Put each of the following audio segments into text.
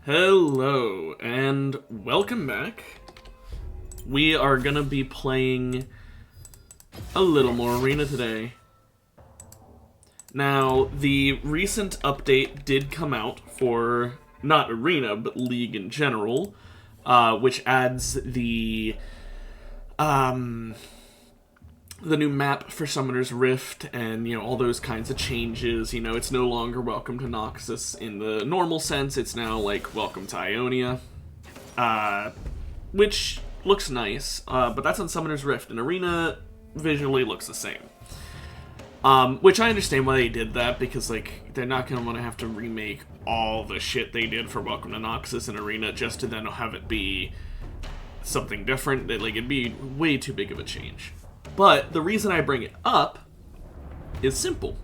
Hello, and welcome back. We are gonna be playing a little more Arena today. Now, the recent update did come out for, not Arena, but League in general, which adds the new map for Summoner's Rift and, all those kinds of changes. It's no longer Welcome to Noxus in the normal sense. It's now, like, Welcome to Ionia. Which looks nice, but that's on Summoner's Rift. And Arena visually looks the same. Which I understand why they did that, because, like, they're not going to want to have to remake all the shit they did for Welcome to Noxus and Arena just to then have it be something different. It'd be way too big of a change. But the reason I bring it up is simple.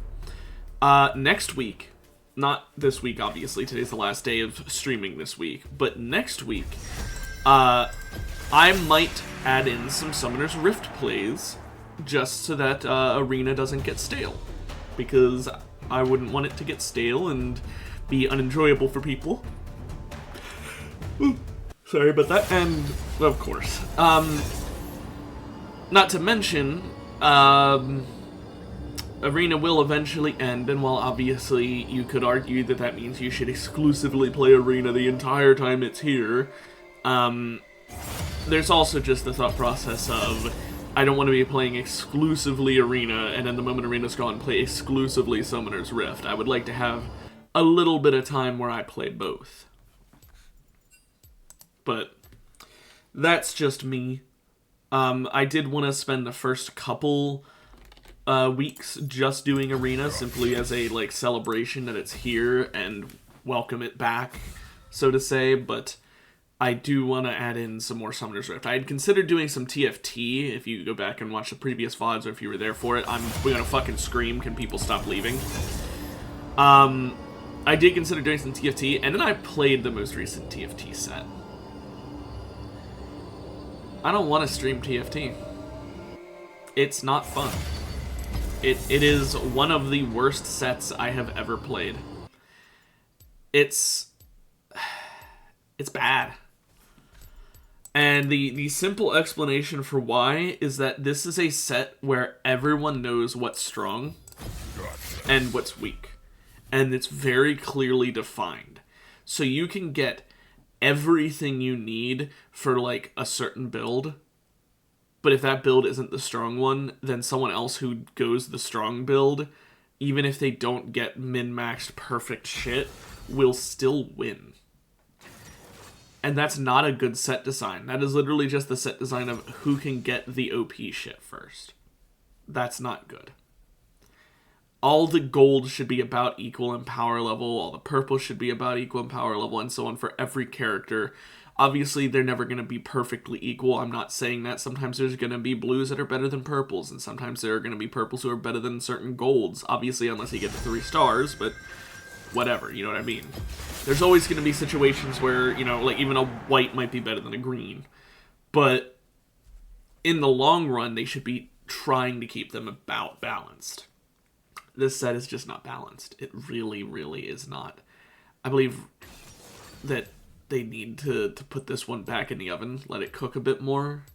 Next week, not this week, obviously, today's the last day of streaming this week, but next week, I might add in some Summoner's Rift plays just so that Arena doesn't get stale. Because I wouldn't want it to get stale and be unenjoyable for people. Ooh, sorry about that. And, of course, not to mention, Arena will eventually end, and while obviously you could argue that that means you should exclusively play Arena the entire time it's here, there's also just the thought process of, I don't want to be playing exclusively Arena, and then the moment Arena's gone, play exclusively Summoner's Rift. I would like to have a little bit of time where I play both. But that's just me. I did want to spend the first couple weeks just doing Arena, simply as a celebration that it's here and welcome it back, so to say, but I do want to add in some more Summoner's Rift. I had considered doing some TFT. If you go back and watch the previous VODs, or if you were there for it, we're gonna fucking scream, can people stop leaving? I did consider doing some TFT, and then I played the most recent TFT set. I don't want to stream TFT. It's not fun. It is one of the worst sets I have ever played. It's bad. And the simple explanation for why is that this is a set where everyone knows what's strong and what's weak. And it's very clearly defined. So you can get everything you need for a certain build, but if that build isn't the strong one, then someone else who goes the strong build, even if they don't get min-maxed perfect shit, will still win. And that's not a good set design. That is literally just the set design of who can get the OP shit first. That's not good. All the gold should be about equal in power level, all the purple should be about equal in power level, and so on for every character. Obviously, they're never going to be perfectly equal. I'm not saying that. Sometimes there's going to be blues that are better than purples, and sometimes there are going to be purples who are better than certain golds. Obviously, unless you get to 3 stars, but whatever, you know what I mean? There's always going to be situations where, even a white might be better than a green. But in the long run, they should be trying to keep them about balanced. This set is just not balanced. It really, really is not. I believe that they need to put this one back in the oven, let it cook a bit more,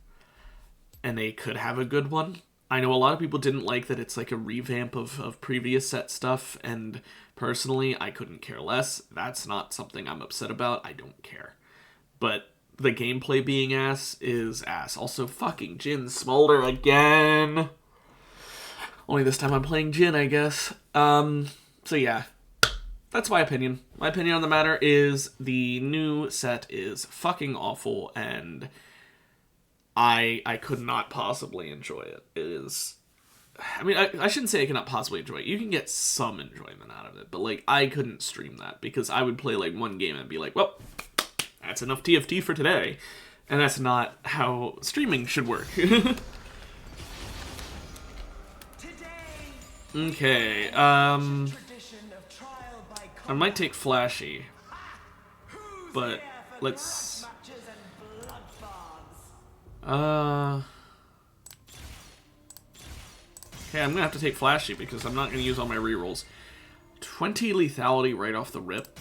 and they could have a good one. I know a lot of people didn't like that it's like a revamp of previous set stuff, and personally, I couldn't care less. That's not something I'm upset about. I don't care. But the gameplay being ass is ass. Also, fucking Jhin Smolder again. Only this time I'm playing Jhin, I guess. So yeah, that's my opinion. My opinion on the matter is the new set is fucking awful, and I could not possibly enjoy it. It is... I mean, I shouldn't say I cannot possibly enjoy it. You can get some enjoyment out of it, but, I couldn't stream that, because I would play, one game and be like, well, that's enough TFT for today. And that's not how streaming should work. Okay, I might take Flashy, but let's... Okay, I'm gonna have to take Flashy because I'm not gonna use all my rerolls. 20 lethality right off the rip.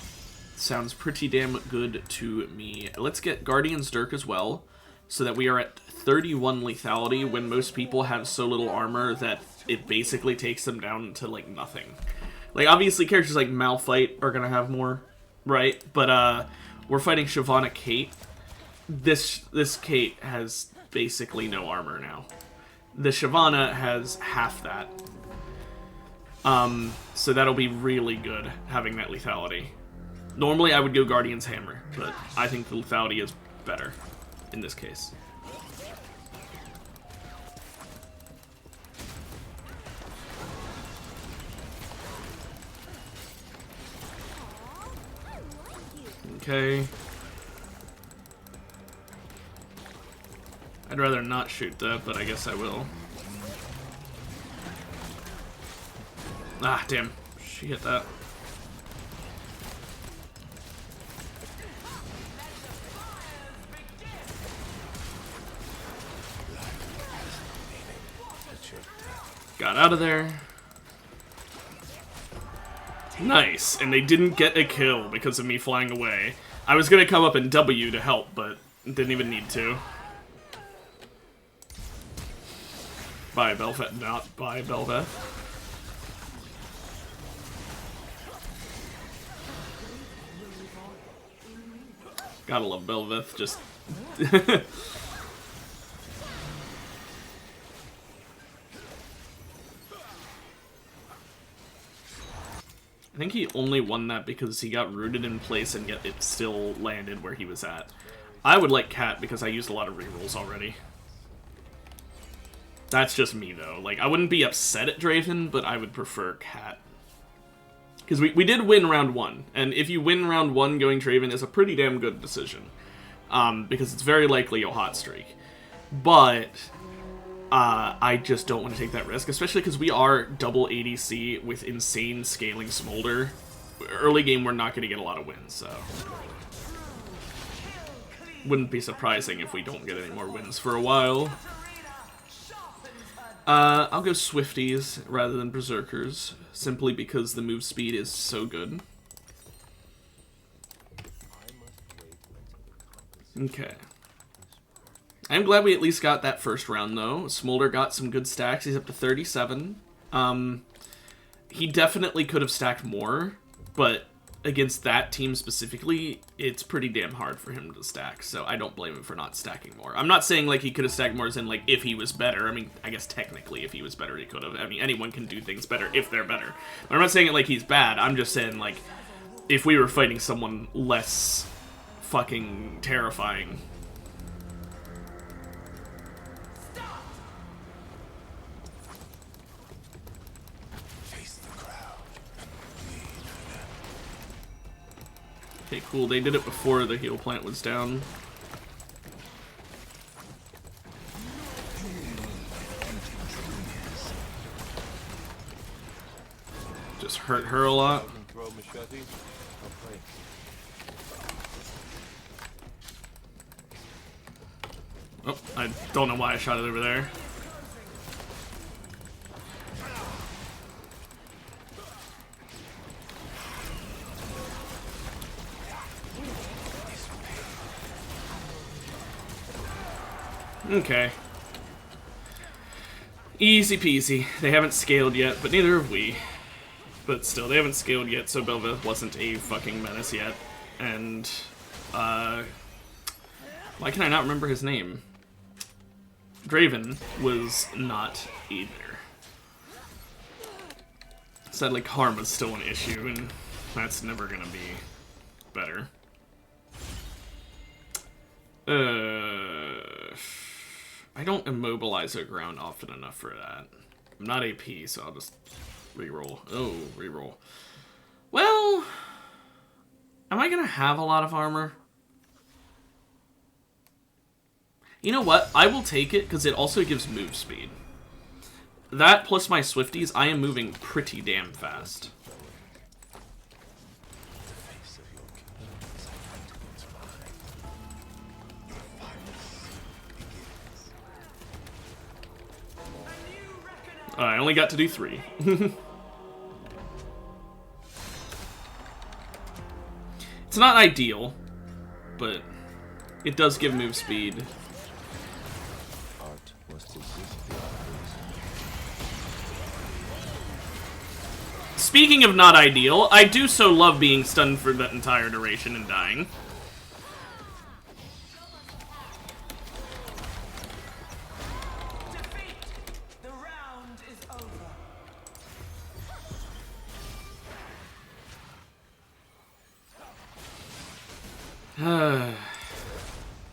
Sounds pretty damn good to me. Let's get Guardian's Dirk as well, so that we are at 31 lethality when most people have so little armor that it basically takes them down to, like, nothing. Like, obviously, characters like Malphite are gonna have more, right? But, we're fighting Shyvana Kate. This Kate has basically no armor now. The Shyvana has half that. So that'll be really good, having that lethality. Normally, I would go Guardian's Hammer, but I think the lethality is better in this case. Okay. I'd rather not shoot that, but I guess I will. Ah, damn. She hit that. Got out of there. Nice, and they didn't get a kill because of me flying away. I was gonna come up and W to help, but didn't even need to. Bye, Bel'Veth. Not bye, Bel'Veth. Gotta love Bel'Veth, just... I think he only won that because he got rooted in place and yet it still landed where he was at. I would like Cat because I used a lot of rerolls already. That's just me, though. Like, I wouldn't be upset at Draven, but I would prefer Cat. Because we did win round 1, and if you win round 1 going Draven is a pretty damn good decision. Because it's very likely you'll hot streak. But I just don't want to take that risk, especially because we are double ADC with insane scaling Smolder. Early game, we're not going to get a lot of wins, so... Wouldn't be surprising if we don't get any more wins for a while. I'll go Swifties rather than Berserkers, simply because the move speed is so good. Okay. I'm glad we at least got that first round, though. Smolder got some good stacks. He's up to 37. He definitely could have stacked more, but against that team specifically, it's pretty damn hard for him to stack, so I don't blame him for not stacking more. I'm not saying, like, he could have stacked more as in, like, if he was better. I mean, I guess technically if he was better, he could have. I mean, anyone can do things better if they're better. But I'm not saying it like he's bad. I'm just saying, like, if we were fighting someone less fucking terrifying... Okay, cool. They did it before the heal plant was down. Just hurt her a lot. Oh, I don't know why I shot it over there. Okay. Easy peasy. They haven't scaled yet, but neither have we. But still, they haven't scaled yet, so Bel'Veth wasn't a fucking menace yet. And, why can I not remember his name? Draven was not either. Sadly, Karma's still an issue, and that's never gonna be better. I don't immobilize a ground often enough for that. I'm not AP, so I'll just reroll. Oh, reroll. Well, am I gonna have a lot of armor? You know what? I will take it, because it also gives move speed. That plus my Swifties, I am moving pretty damn fast. I only got to do 3. It's It's not ideal, but it does give move speed. Speaking of not ideal, I do so love being stunned for that entire duration and dying.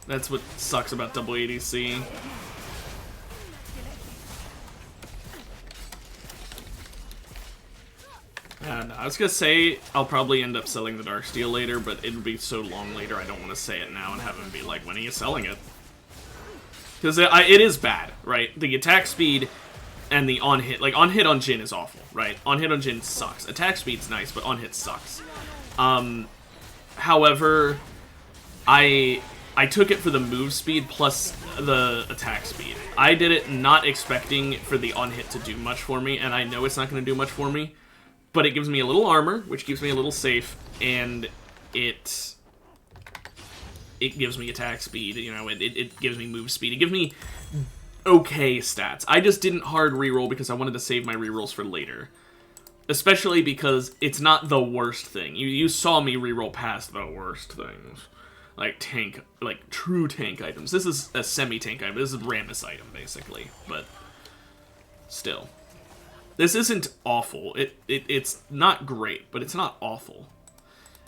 That's what sucks about double ADC. And I was gonna say I'll probably end up selling the Darksteel later, but it would be so long later I don't want to say it now and have him be like, when are you selling it? Because it is bad, right? The attack speed and the on-hit, like on-hit on Jhin is awful, right? On-hit on Jhin sucks. Attack speed's nice, but on-hit sucks. However, I took it for the move speed plus the attack speed. I did it not expecting for the on-hit to do much for me, and I know it's not going to do much for me, but it gives me a little armor, which keeps me a little safe, and it gives me attack speed, you know, it gives me move speed. It gives me okay stats. I just didn't hard reroll because I wanted to save my rerolls for later. Especially because it's not the worst thing. You saw me reroll past the worst things. Like true tank items. This is a semi-tank item. This is a Rammus item, basically. But still. This isn't awful. It's not great, but it's not awful.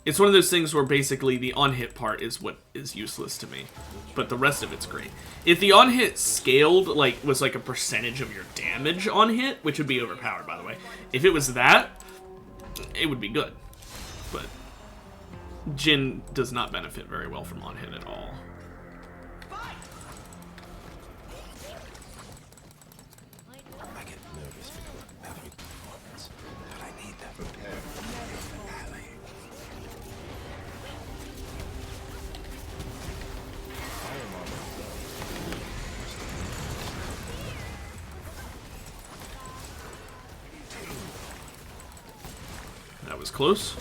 It's one of those things where basically the on-hit part is what is useless to me. But the rest of it's great. If the on-hit scaled, like, was like a percentage of your damage on-hit, which would be overpowered, by the way. If it was that, it would be good. But Jhin does not benefit very well from on-hit at all. I get nervous before every performance, but I need that repair from alley. I am on my That was close.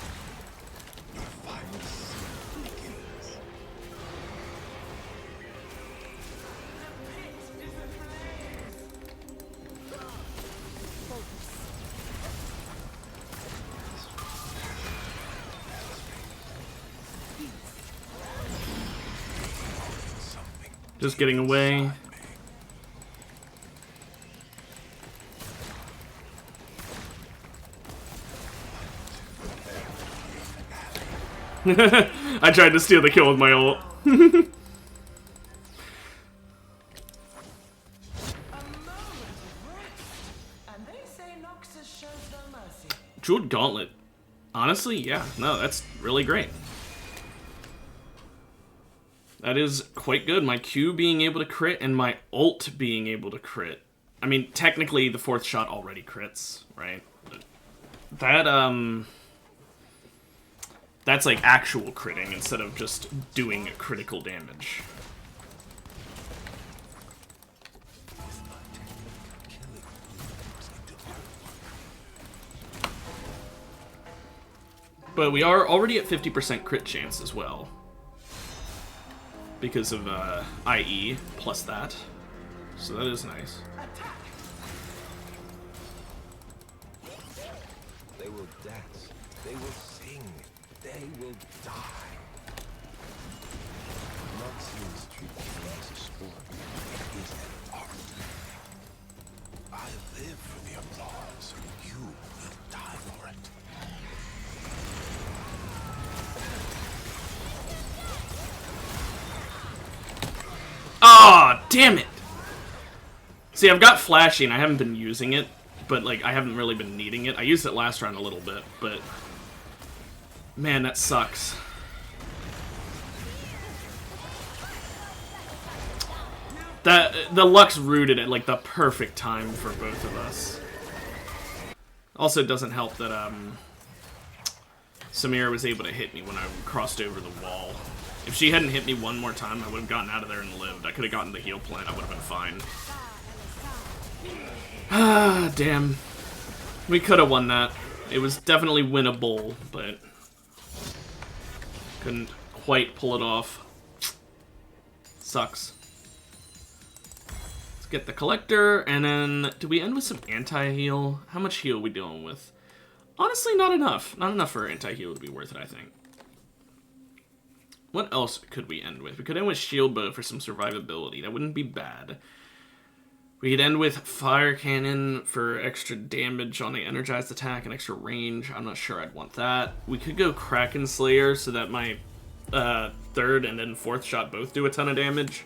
Just getting away. I tried to steal the kill with my ult. Jeweled Gauntlet. Honestly, yeah. No, that's really great. That is quite good. My Q being able to crit and my ult being able to crit. I mean, technically the fourth shot already crits, right? But that, that's like actual critting instead of just doing critical damage. But we are already at 50% crit chance as well. Because of IE plus that. So that is nice. They will dance, they will sing, they will die. Not seeing street game as a sport, it is an art. I live for the applause, you will die for it. Ah, oh, damn it! See, I've got Flashy and I haven't been using it, but like I haven't really been needing it. I used it last round a little bit, but man, that sucks. The Lux rooted at like the perfect time for both of us. Also, it doesn't help that Samira was able to hit me when I crossed over the wall. If she hadn't hit me one more time, I would have gotten out of there and lived. I could have gotten the heal plant. I would have been fine. Ah, damn. We could have won that. It was definitely winnable, but Couldn't quite pull it off. Sucks. Let's get the collector, and then do we end with some anti-heal? How much heal are we dealing with? Honestly, not enough. Not enough for anti-heal to be worth it, I think. What else could we end with? We could end with shield bow for some survivability. That wouldn't be bad. We could end with fire cannon for extra damage on the energized attack and extra range. I'm not sure I'd want that. We could go Kraken Slayer so that my third and then fourth shot both do a ton of damage.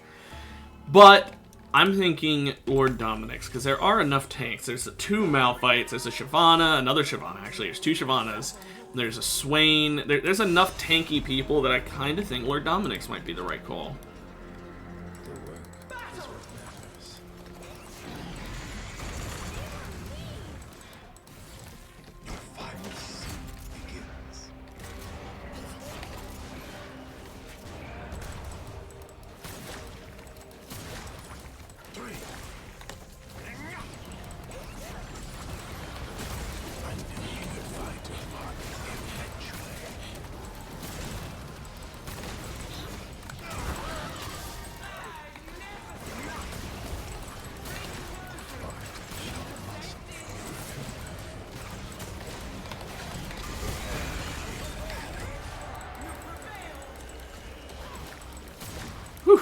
But I'm thinking Lord Dominik's because there are enough tanks. There's 2 Malphites. There's a Shyvana, another Shyvana actually. There's 2 Shyvanas. There's a Swain. There's enough tanky people that I kind of think Lord Dominik's might be the right call. The work is what matters. Your final scene begins. Three. I knew you would find your mark eventually. Whew.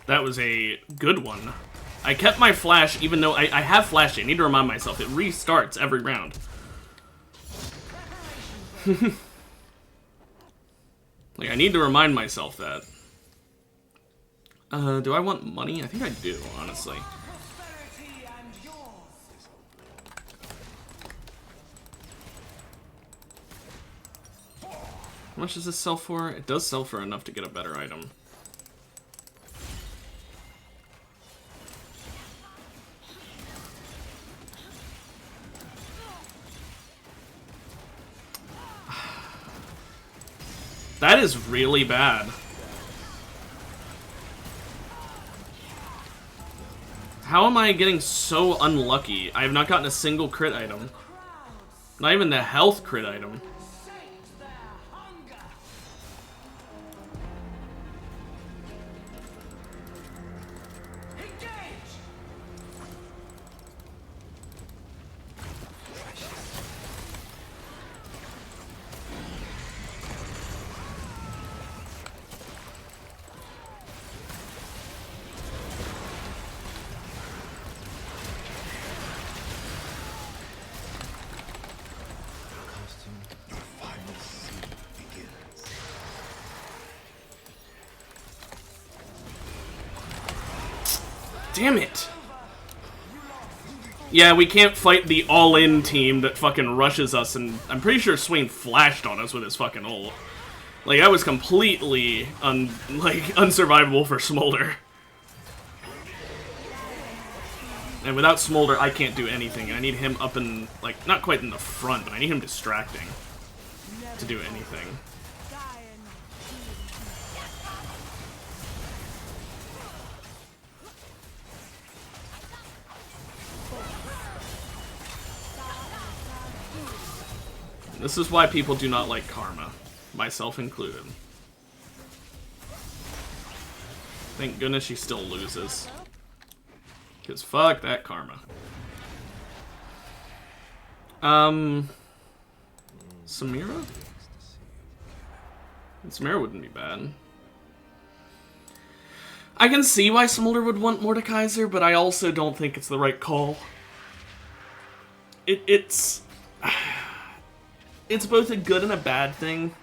That was a good one. I kept my flash even though I have flash. I need to remind myself. It restarts every round. Like, I need to remind myself that. Do I want money? I think I do, honestly. How much does this sell for? It does sell for enough to get a better item. That is really bad. How am I getting so unlucky? I have not gotten a single crit item. Not even the health crit item. Your final scene begins. Damn it. Yeah, we can't fight the all-in team that fucking rushes us, and I'm pretty sure Swain flashed on us with his fucking ult. Like, that was completely, unsurvivable for Smolder. And without Smolder, I can't do anything. I need him up in, like, not quite in the front, but I need him distracting to do anything. This is why people do not like Karma, myself included. Thank goodness she still loses. Because fuck that Karma. Samira? Samira wouldn't be bad. I can see why Smolder would want Mordekaiser, but I also don't think it's the right call. It's both a good and a bad thing,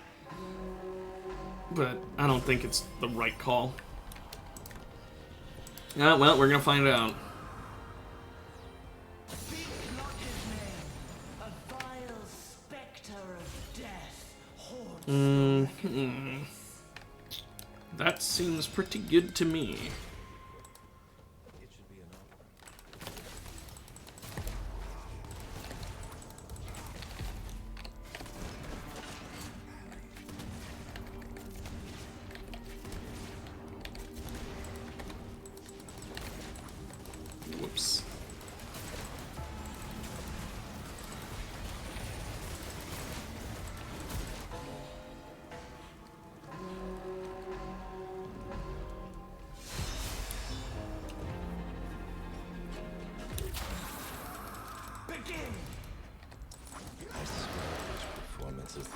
but I don't think it's the right call. Well, we're gonna find out. That seems pretty good to me. It should be enough. Whoops.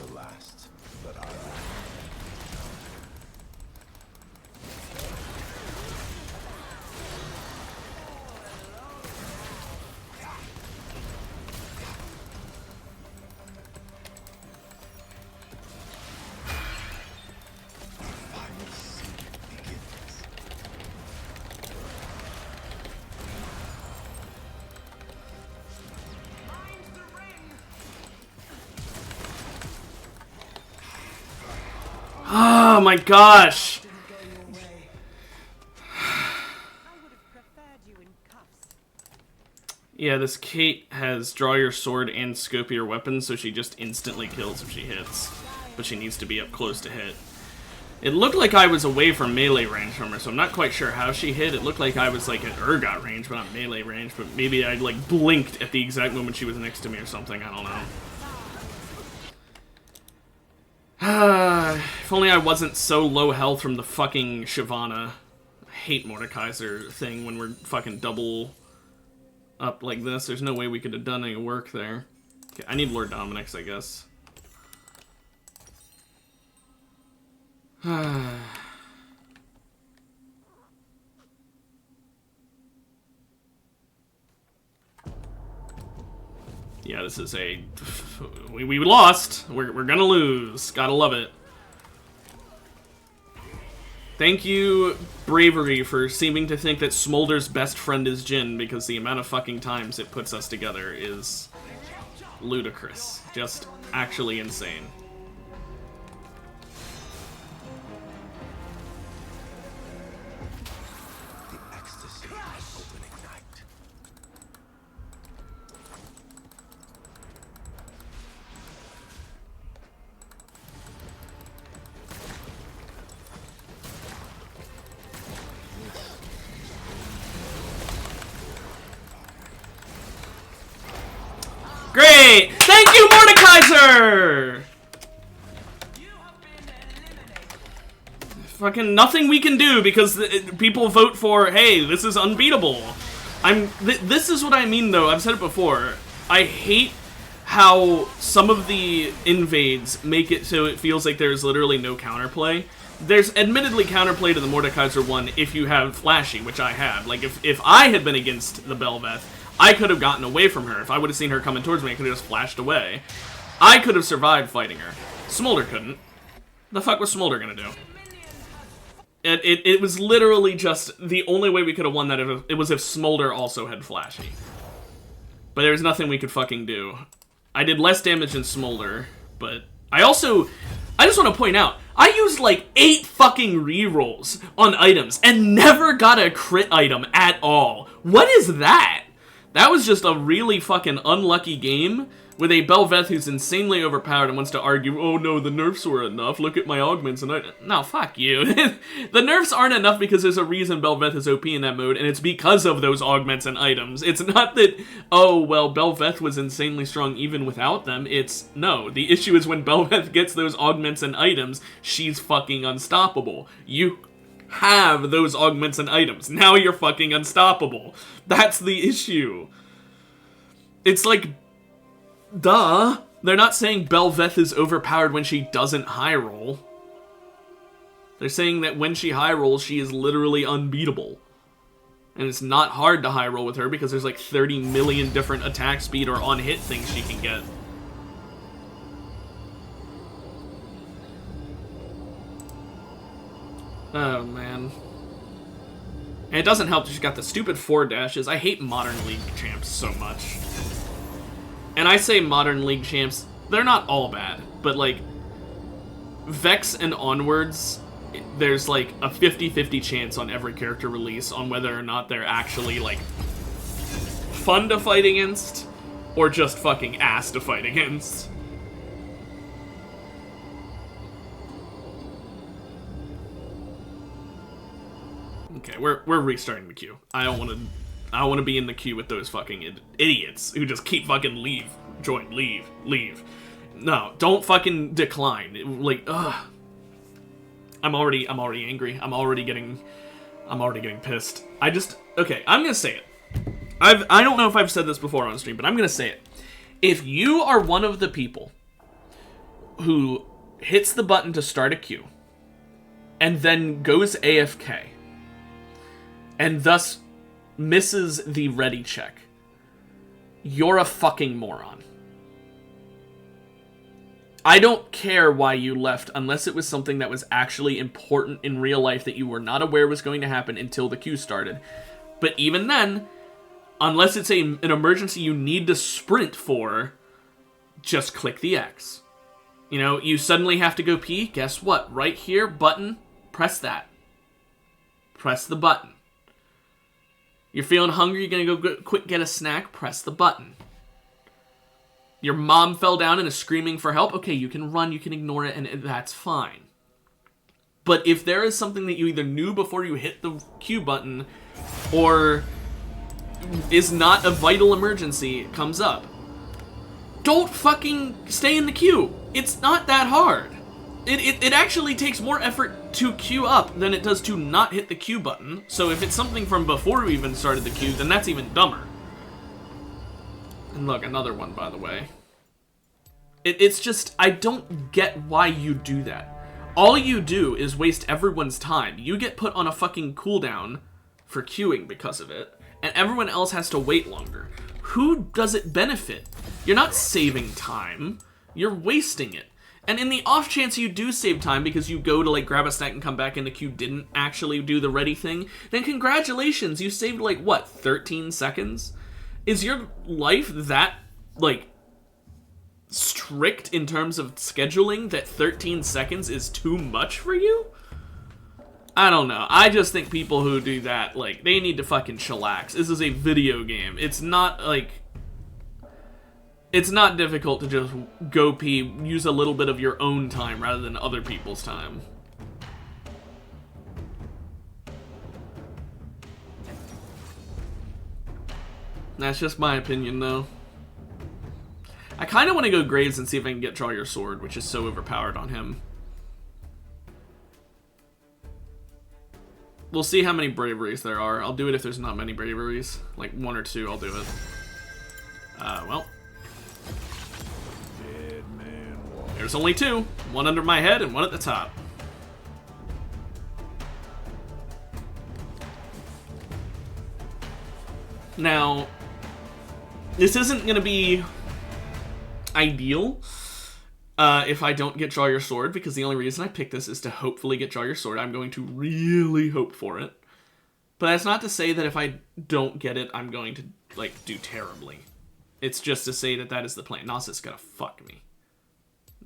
never last, but I finally see begins. Oh my gosh! Yeah, this Kate has draw your sword and scope your weapon, so she just instantly kills if she hits. But she needs to be up close to hit. It looked like I was away from melee range from her, so I'm not quite sure how she hit. It looked like I was like at Urgot range, but not melee range. But maybe I like blinked at the exact moment she was next to me or something. I don't know. If only I wasn't so low health from the fucking Shyvana. I hate Mordekaiser thing when we're fucking double up like this. There's no way we could have done any work there. Okay, I need Lord Dominic's, I guess. Yeah, this is a... We lost. We're gonna lose. Gotta love it. Thank you, Bravery, for seeming to think that Smolder's best friend is Jhin, because the amount of fucking times it puts us together is ludicrous. Just actually insane. The ecstasy of opening night. Great! Thank you, Mordekaiser! Fucking nothing we can do because people vote for, hey, this is unbeatable. This is what I mean, though. I've said it before. I hate how some of the invades make it so it feels like there's literally no counterplay. There's admittedly counterplay to the Mordekaiser one if you have Flashy, which I have. Like, if I had been against the Belveth, I could have gotten away from her. If I would have seen her coming towards me, I could have just flashed away. I could have survived fighting her. Smolder couldn't. The fuck was Smolder gonna do? It was literally just the only way we could have won that it was if Smolder also had Flashy. But there was nothing we could fucking do. I did less damage than Smolder, but I just want to point out, I used like 8 fucking rerolls on items and never got a crit item at all. What is that? That was just a really fucking unlucky game with a Belveth who's insanely overpowered and wants to argue, oh no, the nerfs were enough, look at my augments and no, fuck you. The nerfs aren't enough because there's a reason Belveth is OP in that mode, and it's because of those augments and items. It's not that, oh, well, Belveth was insanely strong even without them. It's, no, the issue is when Belveth gets those augments and items, she's fucking unstoppable. You have those augments and items. Now you're fucking unstoppable. That's the issue. It's like, duh. They're not saying Belveth is overpowered when she doesn't high roll. They're saying that when she high rolls, she is literally unbeatable. And it's not hard to high roll with her because there's like 30 million different attack speed or on hit things she can get. Oh, man. And it doesn't help that she's got the stupid 4 dashes. I hate Modern League champs so much. And I say Modern League champs, they're not all bad. But, like, Vex and onwards, there's, like, a 50-50 chance on every character release on whether or not they're actually, like, fun to fight against or just fucking ass to fight against. Okay, we're restarting the queue. I don't want to be in the queue with those fucking idiots who just keep fucking leave, join, leave. No, don't fucking decline. Like, ugh. I'm already angry. I'm already getting pissed. Okay, I'm gonna say it. I don't know if I've said this before on stream, but I'm gonna say it. If you are one of the people who hits the button to start a queue and then goes AFK and thus misses the ready check, you're a fucking moron. I don't care why you left unless it was something that was actually important in real life that you were not aware was going to happen until the queue started. But even then, unless it's an emergency you need to sprint for, just click the X. You know, you suddenly have to go pee, guess what? Right here, button, press that. Press the button. You're feeling hungry, you're gonna go quick get a snack, press the button. Your mom fell down and is screaming for help, okay, you can run, you can ignore it, and that's fine. But if there is something that you either knew before you hit the Q button, or is not a vital emergency, it comes up, don't fucking stay in the queue. It's not that hard. It actually takes more effort to queue up than it does to not hit the Q button. So if it's something from before we even started the queue, then that's even dumber. And look, another one, by the way. It's just, I don't get why you do that. All you do is waste everyone's time. You get put on a fucking cooldown for queuing because of it, and everyone else has to wait longer. Who does it benefit? You're not saving time, you're wasting it. And in the off chance you do save time because you go to like grab a snack and come back and the queue didn't actually do the ready thing, then congratulations, you saved like, what, 13 seconds? Is your life that, like, strict in terms of scheduling that 13 seconds is too much for you? I don't know. I just think people who do that, like, they need to fucking chillax. This is a video game. It's not, like... It's not difficult to just go pee, use a little bit of your own time rather than other people's time. That's just my opinion, though. I kind of want to go Graves and see if I can get Draw Your Sword, which is so overpowered on him. We'll see how many braveries there are. I'll do it if there's not many braveries. Like 1 or 2, I'll do it. Well. There's only 2. 1 under my head and 1 at the top. Now, this isn't going to be ideal if I don't get Draw Your Sword, because the only reason I picked this is to hopefully get Draw Your Sword. I'm going to really hope for it. But that's not to say that if I don't get it, I'm going to, like, do terribly. It's just to say that that is the plan. Nasus is gonna fuck me.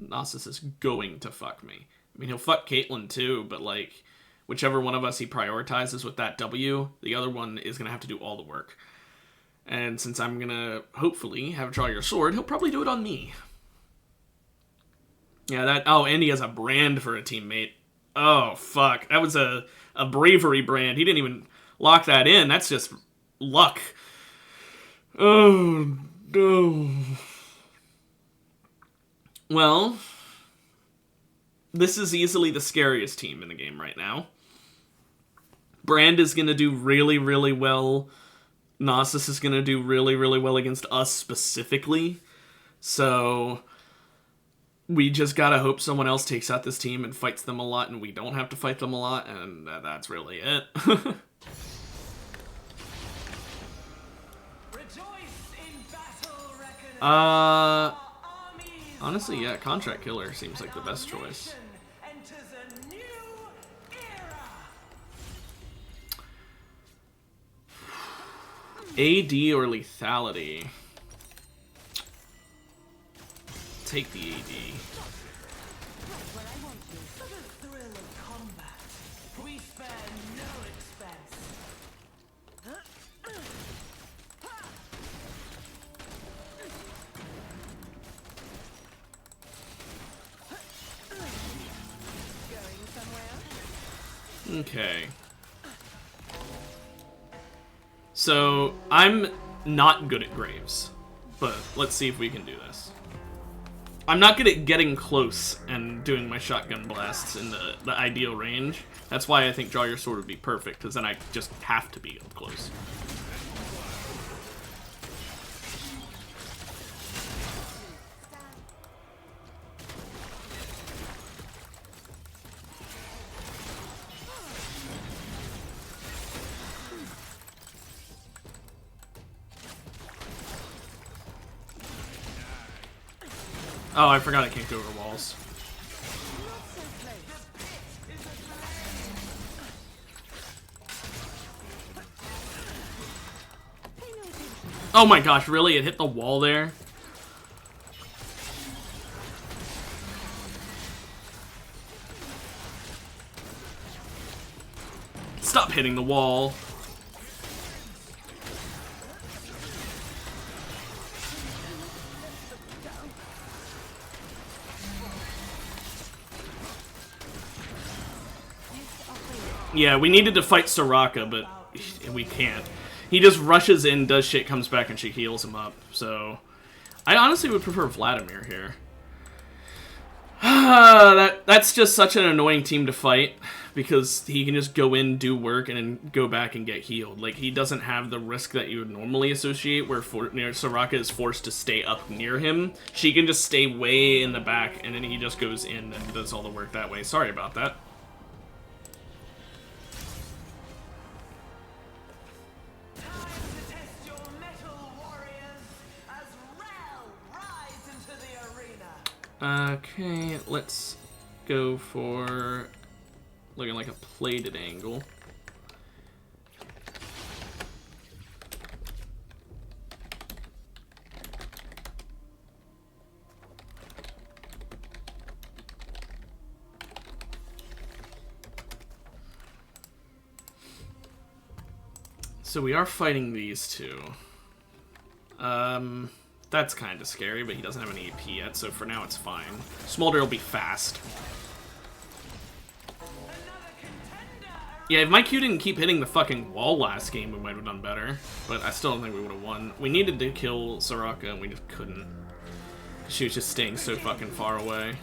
Nasus is going to fuck me. I mean, he'll fuck Caitlyn too, but, like, whichever one of us he prioritizes with that W, the other one is gonna have to do all the work. And since I'm gonna, hopefully, have Draw Your Sword, he'll probably do it on me. Yeah, that... Oh, and he has a brand for a teammate. Oh, fuck. That was a bravery brand. He didn't even lock that in. That's just luck. Oh, no. Well, this is easily the scariest team in the game right now. Brand is gonna do really, really well. Nasus is gonna do really, really well against us specifically. So we just gotta hope someone else takes out this team and fights them a lot, and we don't have to fight them a lot, and that's really it. Honestly, yeah, Contract Killer seems like the best choice. AD or lethality? Take the AD. Okay. So, I'm not good at Graves, but let's see if we can do this. I'm not good at getting close and doing my shotgun blasts in the ideal range. That's why I think Draw Your Sword would be perfect, because then I just have to be up close. Oh, I forgot it can't go over walls. Oh my gosh, really? It hit the wall there? Stop hitting the wall. Yeah, we needed to fight Soraka, but we can't. He just rushes in, does shit, comes back, and she heals him up. So, I honestly would prefer Vladimir here. That's just such an annoying team to fight, because he can just go in, do work, and then go back and get healed. Like, he doesn't have the risk that you would normally associate, where Soraka is forced to stay up near him. She can just stay way in the back, and then he just goes in and does all the work that way. Sorry about that. Okay, let's go for looking like a plated angle. So we are fighting these two. That's kind of scary, but he doesn't have any AP yet, so for now it's fine. Smolder will be fast. Yeah, if my Q didn't keep hitting the fucking wall last game, we might have done better. But I still don't think we would have won. We needed to kill Soraka, and we just couldn't. She was just staying so fucking far away.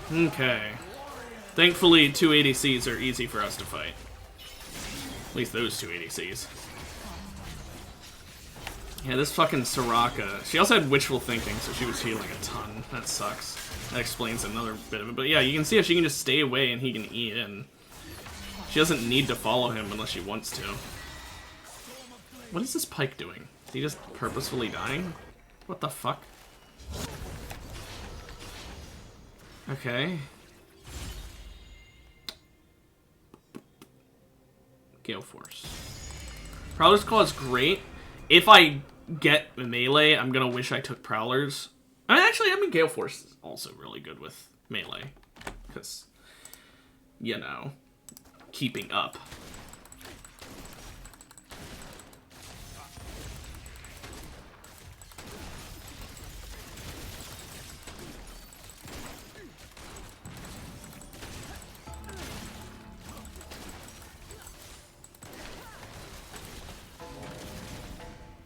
Okay. Thankfully, 2 ADCs are easy for us to fight. At least those 2 ADCs. Yeah, this fucking Soraka. She also had wishful thinking, so she was healing a ton. That sucks. That explains another bit of it. But yeah, you can see how she can just stay away and he can eat in. She doesn't need to follow him unless she wants to. What is this Pyke doing? Is he just purposefully dying? What the fuck? Okay. Gale Force. Prowler's Claw is great. If I get melee, I'm gonna wish I took Prowlers. I mean, Gale Force is also really good with melee. Because, you know, keeping up.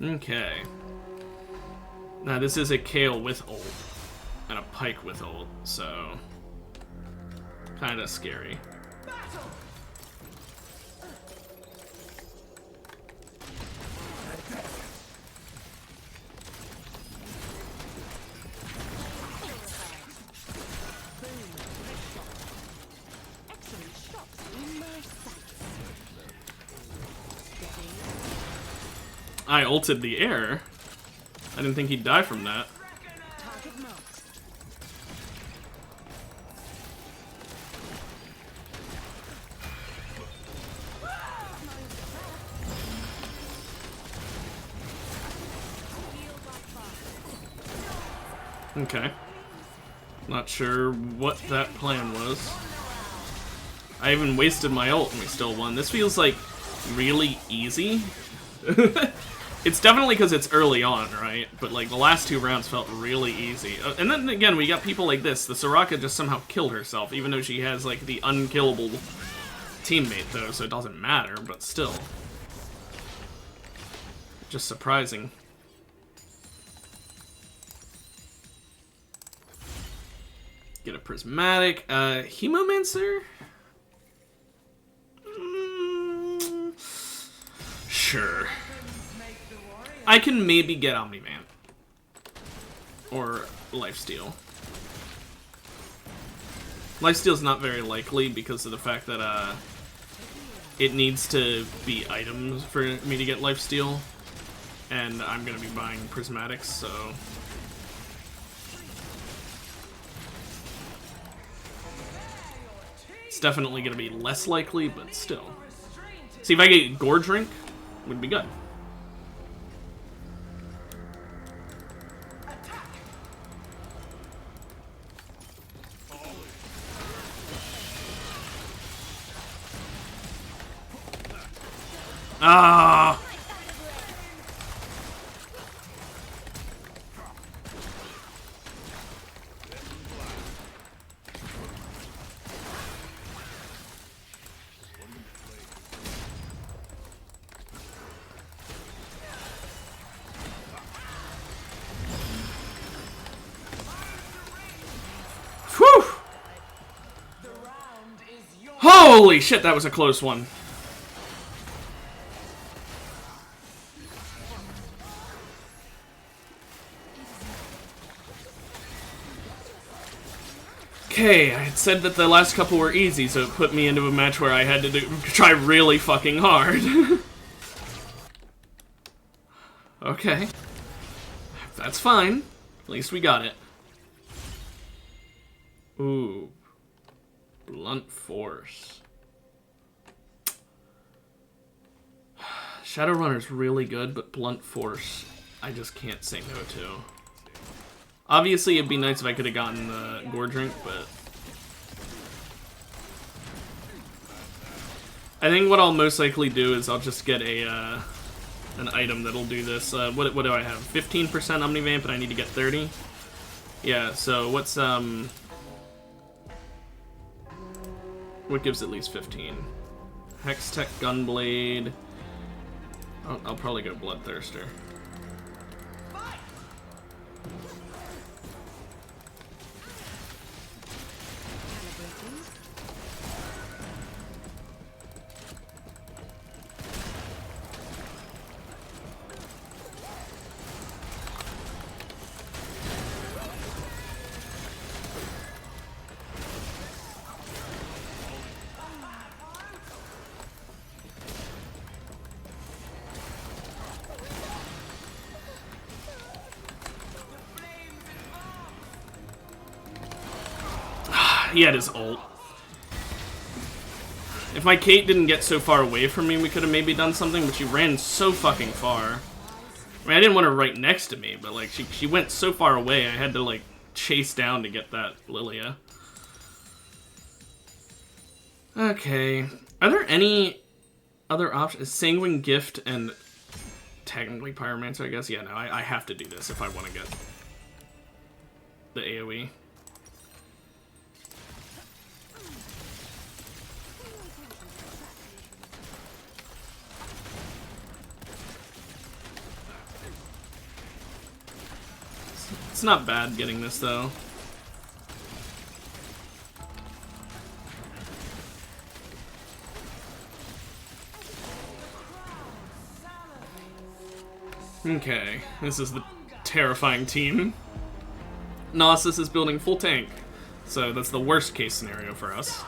Okay. Now this is a Kayle with ult, and a Pyke with ult, so kinda scary. I ulted the air. I didn't think he'd die from that. Okay. Not sure what that plan was. I even wasted my ult and we still won. This feels like really easy. It's definitely because it's early on, right? But like the last 2 rounds felt really easy. And then again, we got people like this. The Soraka just somehow killed herself, even though she has like the unkillable teammate, though, so it doesn't matter, but still. Just surprising. Get a prismatic. Hemomancer? Sure. I can maybe get Omni-Man. Or Lifesteal. Lifesteal's not very likely because of the fact that it needs to be items for me to get Lifesteal. And I'm gonna be buying prismatics, so... It's definitely gonna be less likely, but still. See, if I get Gorge Drink, would be good. Ah! Whew! Holy shit, that was a close one. Okay, I had said that the last couple were easy, so it put me into a match where I had to try really fucking hard. Okay. That's fine. At least we got it. Ooh. Blunt Force. Shadowrunner's really good, but Blunt Force, I just can't say no to. Obviously, it'd be nice if I could have gotten the Gore Drink, but... I think what I'll most likely do is I'll just get a, an item that'll do this. What do I have? 15% Omnivamp, and I need to get 30? Yeah, so what's, what gives at least 15? Hextech Gunblade. I'll probably go Bloodthirster. He had his ult. If my Kate didn't get so far away from me, we could have maybe done something, but she ran so fucking far. I mean, I didn't want her right next to me, but, like, she went so far away, I had to, like, chase down to get that Lilia. Okay. Are there any other options? Sanguine Gift and technically Pyromancer, I guess? Yeah, no, I have to do this if I want to get the AoE. It's not bad getting this, though. Okay, this is the terrifying team. Gnosis is building full tank, so that's the worst case scenario for us.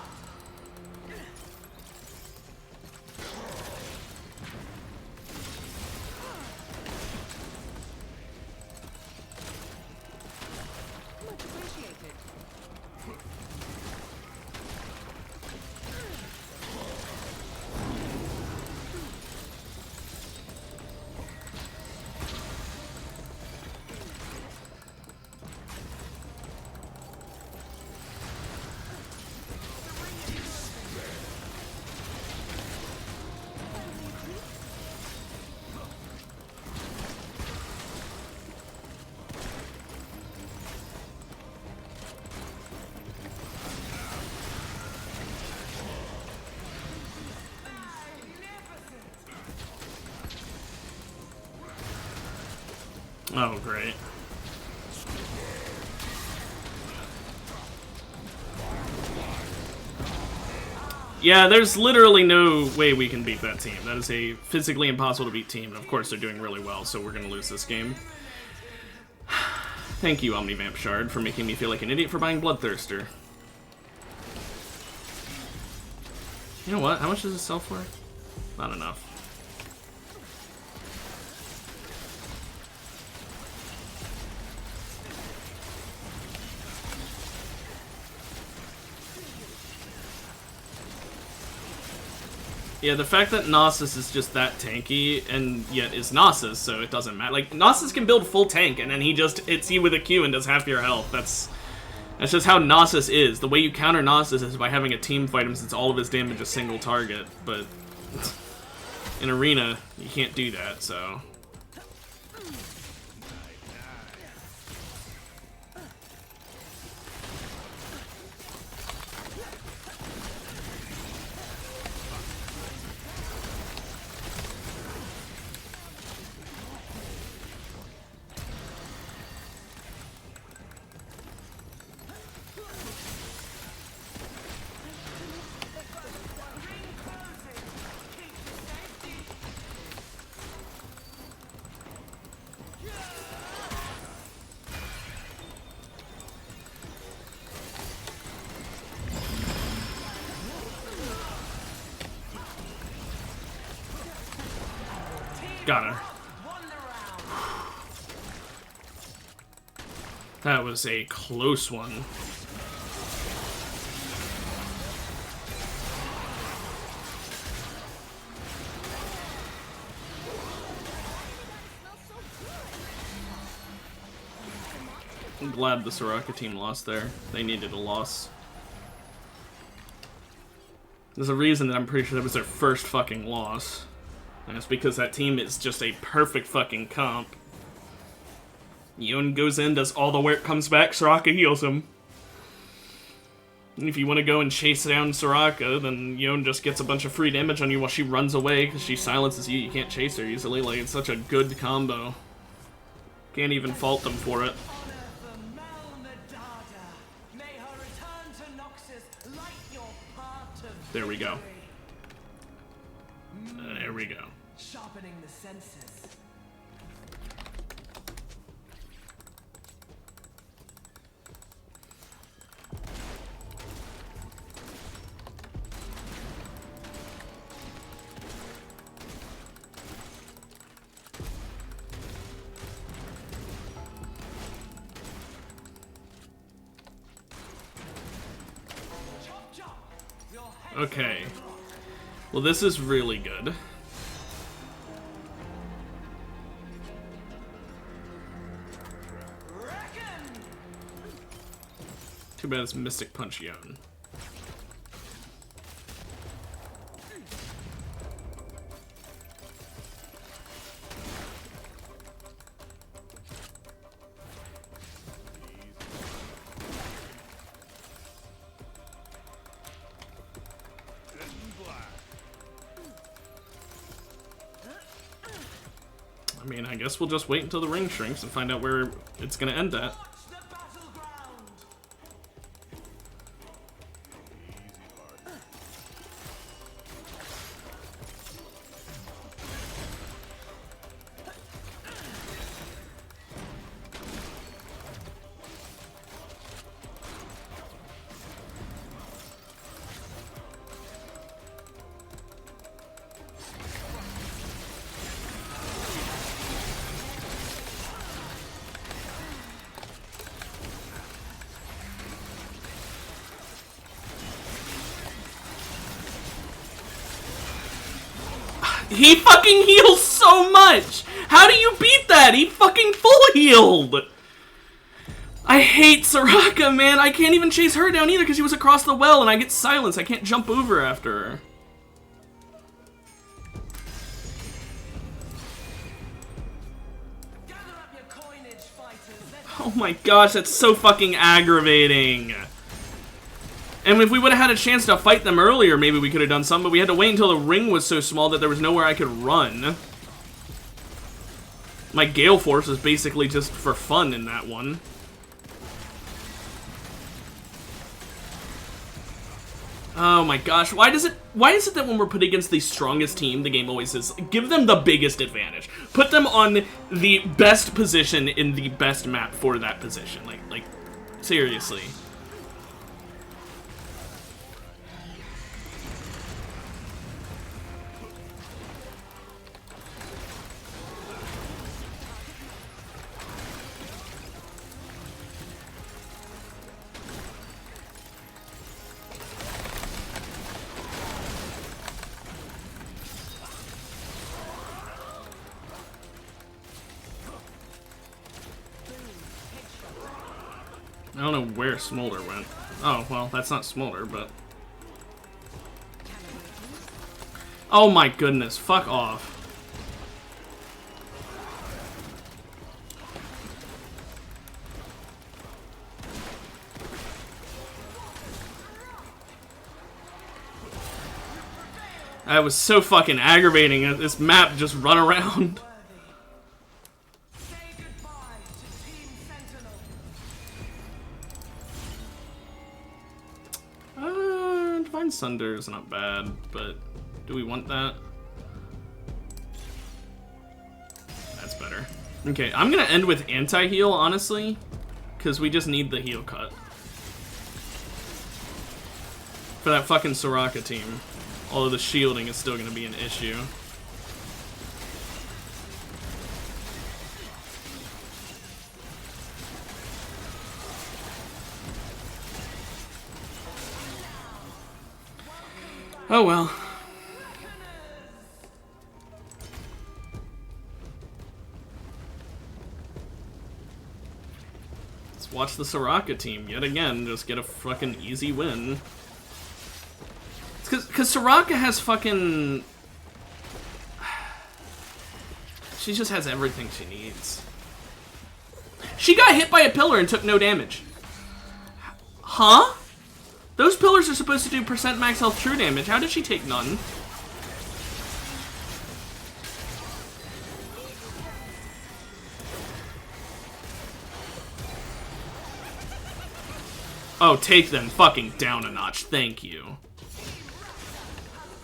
Oh, great. Yeah, there's literally no way we can beat that team. That is a physically impossible to beat team, and of course they're doing really well, so we're gonna lose this game. Thank you, Omnivamp Shard, for making me feel like an idiot for buying Bloodthirster. You know what? How much does it sell for? Not enough. Yeah, the fact that Gnosis is just that tanky, and yet is Gnosis, so it doesn't matter. Like, Gnosis can build full tank, and then he just hits you with a Q and does half your health. That's just how Gnosis is. The way you counter Gnosis is by having a team fight him, since all of his damage is single target. But in Arena, you can't do that, so... Got her. That was a close one. I'm glad the Soraka team lost there. They needed a loss. There's a reason that I'm pretty sure that was their first fucking loss. And it's because that team is just a perfect fucking comp. Yone goes in, does all the work, comes back, Soraka heals him. And if you want to go and chase down Soraka, then Yone just gets a bunch of free damage on you while she runs away, because she silences you. You can't chase her easily. Like, it's such a good combo. Can't even fault them for it. There we go. There we go. Sharpening the senses. Okay. Well, this is really good. Too bad it's Mystic Punch Yone. I mean, I guess we'll just wait until the ring shrinks and find out where it's gonna end at. He fucking heals so much! How do you beat that? He fucking full healed! I hate Soraka, man. I can't even chase her down either because she was across the well and I get silenced. I can't jump over after her. Oh my gosh, that's so fucking aggravating. And if we would have had a chance to fight them earlier, maybe we could have done something, but we had to wait until the ring was so small that there was nowhere I could run. My Gale Force is basically just for fun in that one. Oh my gosh, why is it that when we're put against the strongest team, the game always says, give them the biggest advantage. Put them on the best position in the best map for that position. Like, seriously. I don't know where Smolder went. Oh, well, that's not Smolder, but... Oh my goodness, fuck off. That was so fucking aggravating. This map just run around. Say goodbye to Team Sentinel. Divine Sunder is not bad, but do we want that? That's better. Okay, I'm gonna end with anti-heal, honestly, because we just need the heal cut. For that fucking Soraka team. Although the shielding is still gonna be an issue. Oh well. Let's watch the Soraka team yet again just get a fucking easy win. It's cause Soraka has fucking... She just has everything she needs. She got hit by a pillar and took no damage. Huh? Those pillars are supposed to do % max health true damage. How did she take none? Oh, take them fucking down a notch. Thank you.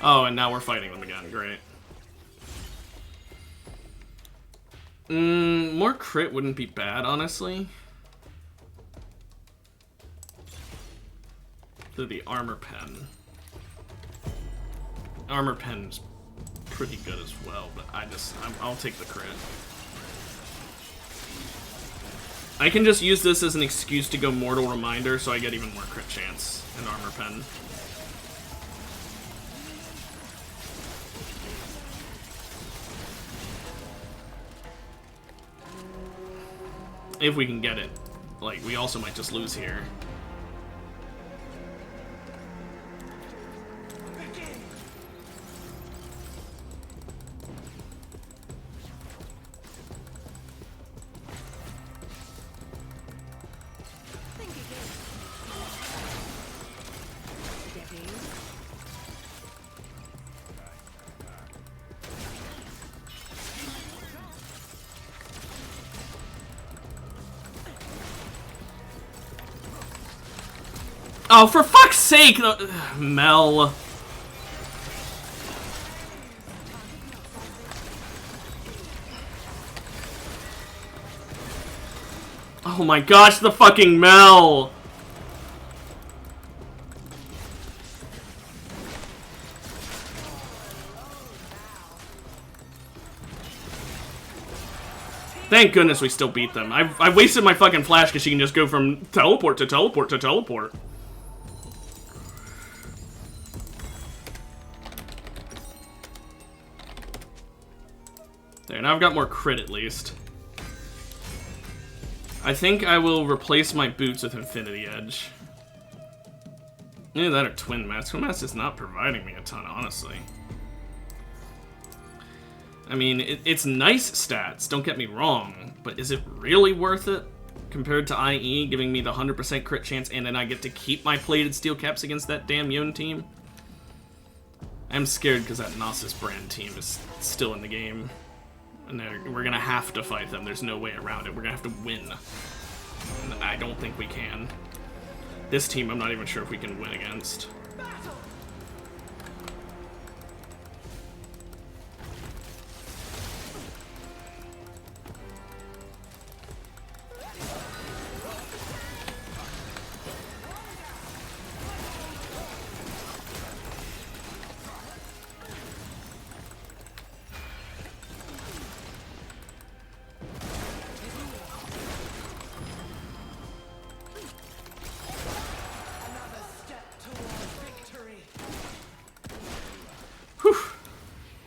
Oh, and now we're fighting them again. Great. More crit wouldn't be bad, honestly. To the armor pen. Armor pen's pretty good as well, but I'll take the crit. I can just use this as an excuse to go Mortal Reminder, so I get even more crit chance in armor pen. If we can get it. Like, we also might just lose here. Oh, for fuck's sake! Mel. Oh my gosh, the fucking Mel! Thank goodness we still beat them. I wasted my fucking flash because she can just go from teleport to teleport to teleport. There, now I've got more crit at least. I think I will replace my boots with Infinity Edge. Either that or Twin Mask. Twin Mask is not providing me a ton, honestly. I mean, it's nice stats, don't get me wrong, but is it really worth it? Compared to IE giving me the 100% crit chance and then I get to keep my plated steel caps against that damn Yone team? I'm scared because that Gnosis brand team is still in the game. And we're gonna have to fight them. There's no way around it. We're gonna have to win. And I don't think we can. This team, I'm not even sure if we can win against.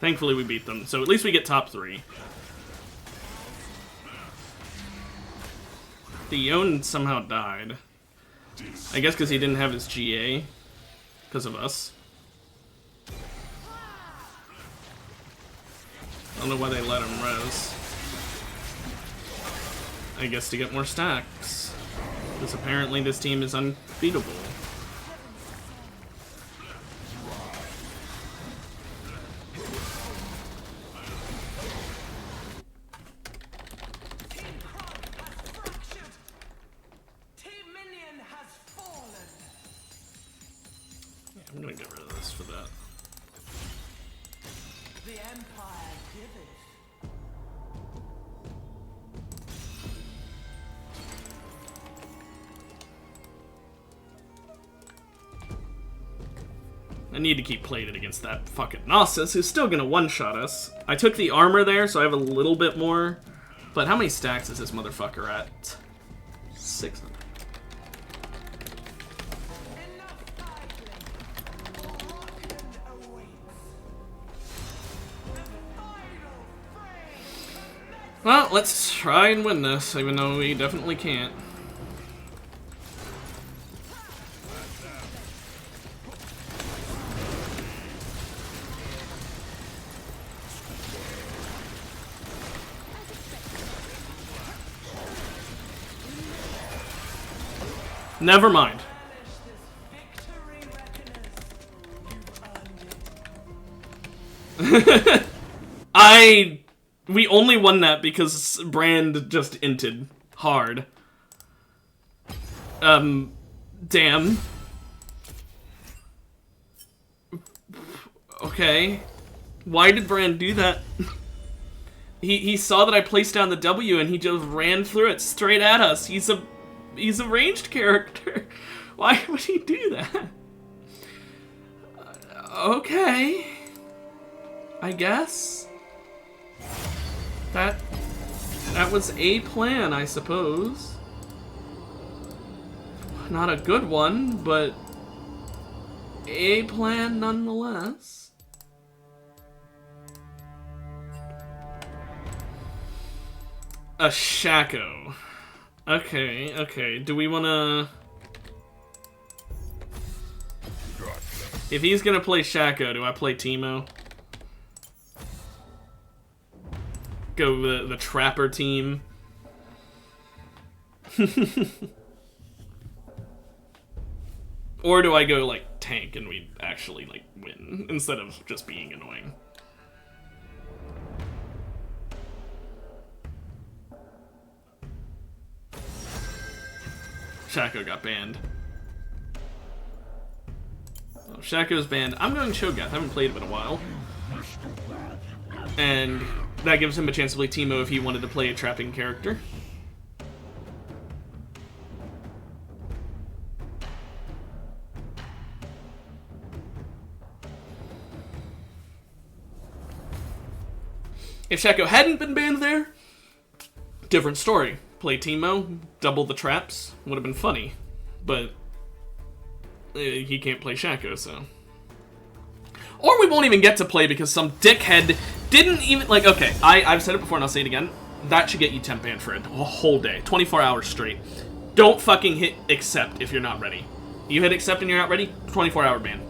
Thankfully we beat them, so at least we get top 3. The Yone somehow died. I guess because he didn't have his GA. Because of us. I don't know why they let him res. I guess to get more stacks. Because apparently this team is unbeatable. I'm gonna get rid of this for that. The Empire giveth. I need to keep playing it against that fucking Gnosis, who's still gonna one-shot us. I took the armor there, so I have a little bit more. But how many stacks is this motherfucker at? 600. Well, let's try and win this, even though we definitely can't. Never mind. We only won that because Brand just inted hard. Damn. Okay. Why did Brand do that? He saw that I placed down the W and he just ran through it straight at us. He's a ranged character. Why would he do that? Okay. I guess. That was a plan, I suppose. Not a good one, but a plan nonetheless. A Shaco. Okay. Do we wanna... If he's gonna play Shaco, do I play Teemo? Go the Trapper team. Or do I go, like, tank and we actually, like, win, instead of just being annoying? Shaco got banned. Oh, Shaco's banned. I'm going Cho'Gath. I haven't played him in a while. And that gives him a chance to play Teemo if he wanted to play a trapping character. If Shaco hadn't been banned there, different story. Play Teemo, double the traps, would have been funny. But he can't play Shaco, so... Or we won't even get to play because some dickhead didn't even... Like, okay, I've said it before and I'll say it again. That should get you temp banned for a whole day. 24 hours straight. Don't fucking hit accept if you're not ready. You hit accept and you're not ready, 24-hour ban.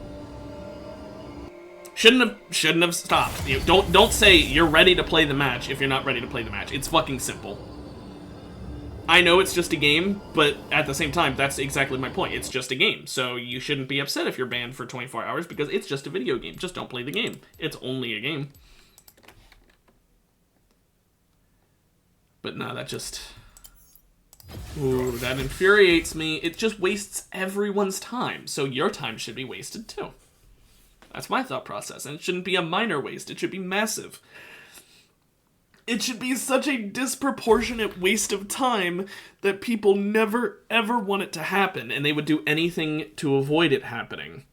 Shouldn't have stopped. Don't say you're ready to play the match if you're not ready to play the match. It's fucking simple. I know it's just a game, but at the same time, that's exactly my point. It's just a game, so you shouldn't be upset if you're banned for 24 hours because it's just a video game. Just don't play the game. It's only a game. But no, that just... Ooh, that infuriates me. It just wastes everyone's time. So your time should be wasted too. That's my thought process. And it shouldn't be a minor waste. It should be massive. It should be such a disproportionate waste of time that people never, ever want it to happen. And they would do anything to avoid it happening.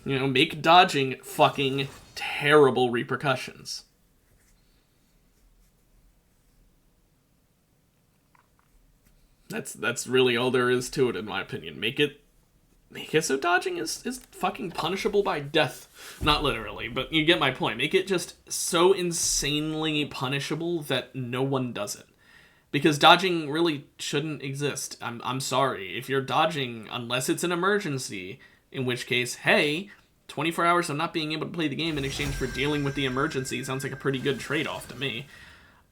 You know, make dodging fucking terrible repercussions. That's really all there is to it, in my opinion. Make it so dodging is fucking punishable by death. Not literally, but you get my point. Make it just so insanely punishable that no one does it. Because dodging really shouldn't exist. I'm sorry. If you're dodging, unless it's an emergency, in which case, hey, 24 hours of not being able to play the game in exchange for dealing with the emergency sounds like a pretty good trade-off to me.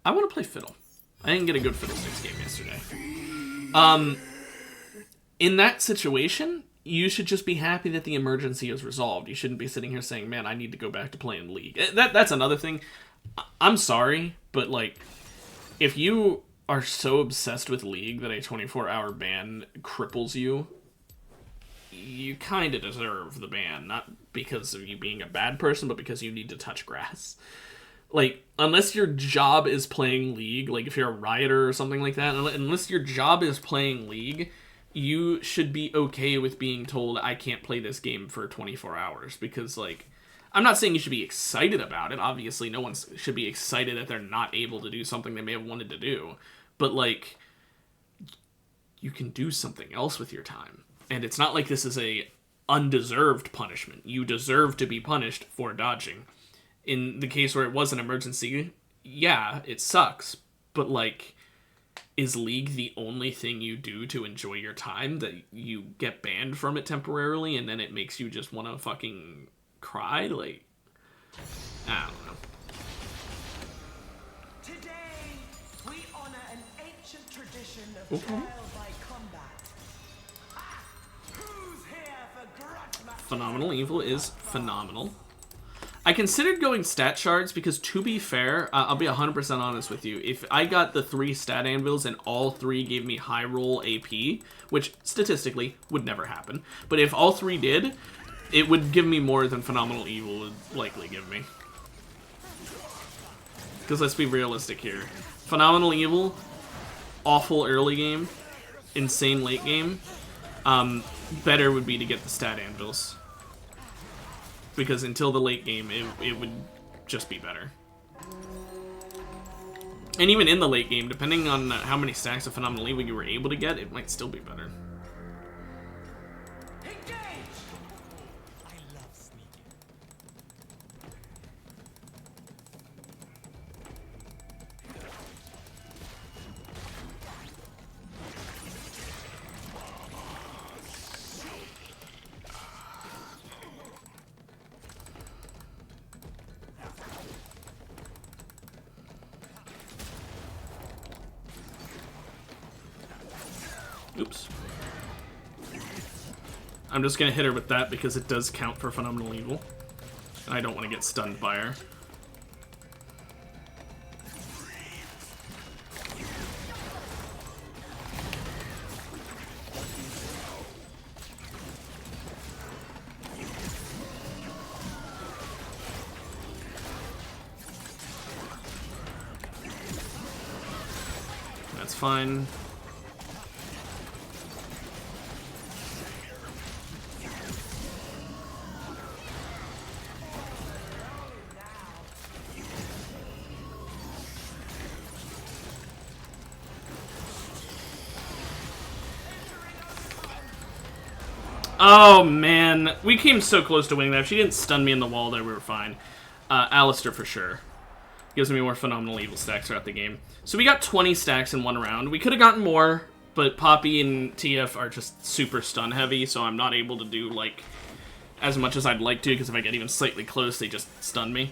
I want to play Fiddle. I didn't get a good Fiddlesticks game yesterday. In that situation, you should just be happy that the emergency is resolved. You shouldn't be sitting here saying, man, I need to go back to playing League. That's another thing. I'm sorry, but, like, if you are so obsessed with League that a 24-hour ban cripples you, you kind of deserve the ban. Not because of you being a bad person, but because you need to touch grass. Like, unless your job is playing League, like if you're a rioter or something like that, unless your job is playing League, you should be okay with being told, I can't play this game for 24 hours. Because, like, I'm not saying you should be excited about it. Obviously, no one should be excited that they're not able to do something they may have wanted to do. But, like, you can do something else with your time. And it's not like this is a undeserved punishment. You deserve to be punished for dodging. In the case where it was an emergency, yeah, it sucks. But, like, is League the only thing you do to enjoy your time? That you get banned from it temporarily and then it makes you just want to fucking cry? Like, I don't know. Today, we honor an ancient tradition of trial by combat. Ah, who's here for grudge match? Phenomenal Evil is phenomenal. I considered going stat shards because, to be fair, I'll be 100% honest with you. If I got the 3 stat anvils and all 3 gave me high roll AP, which statistically would never happen, but if all 3 did, it would give me more than Phenomenal Evil would likely give me. Because let's be realistic here. Phenomenal Evil, awful early game, insane late game. Better would be to get the stat anvils. Because until the late game, it would just be better. And even in the late game, depending on how many stacks of Phenomenal Evil you were able to get, it might still be better. Engage! I love sneaking. Oops. I'm just gonna hit her with that because it does count for Phenomenal Evil. And I don't want to get stunned by her. That's fine. Oh, man. We came so close to winning that. If she didn't stun me in the wall there, we were fine. Alistair for sure. Gives me more Phenomenal Evil stacks throughout the game. So we got 20 stacks in one round. We could have gotten more, but Poppy and TF are just super stun heavy, so I'm not able to do, like, as much as I'd like to, because if I get even slightly close, they just stun me.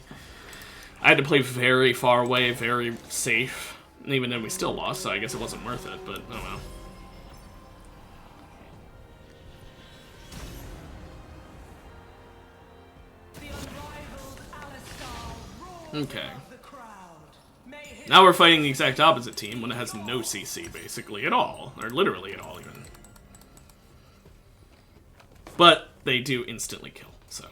I had to play very far away, very safe. And even then, we still lost, so I guess it wasn't worth it, but I don't know. The unrivaled Alistar roars Okay. above the crowd. May his Now we're fighting the exact opposite team when it has no CC, basically, at all. Or literally at all, even. But they do instantly kill, so.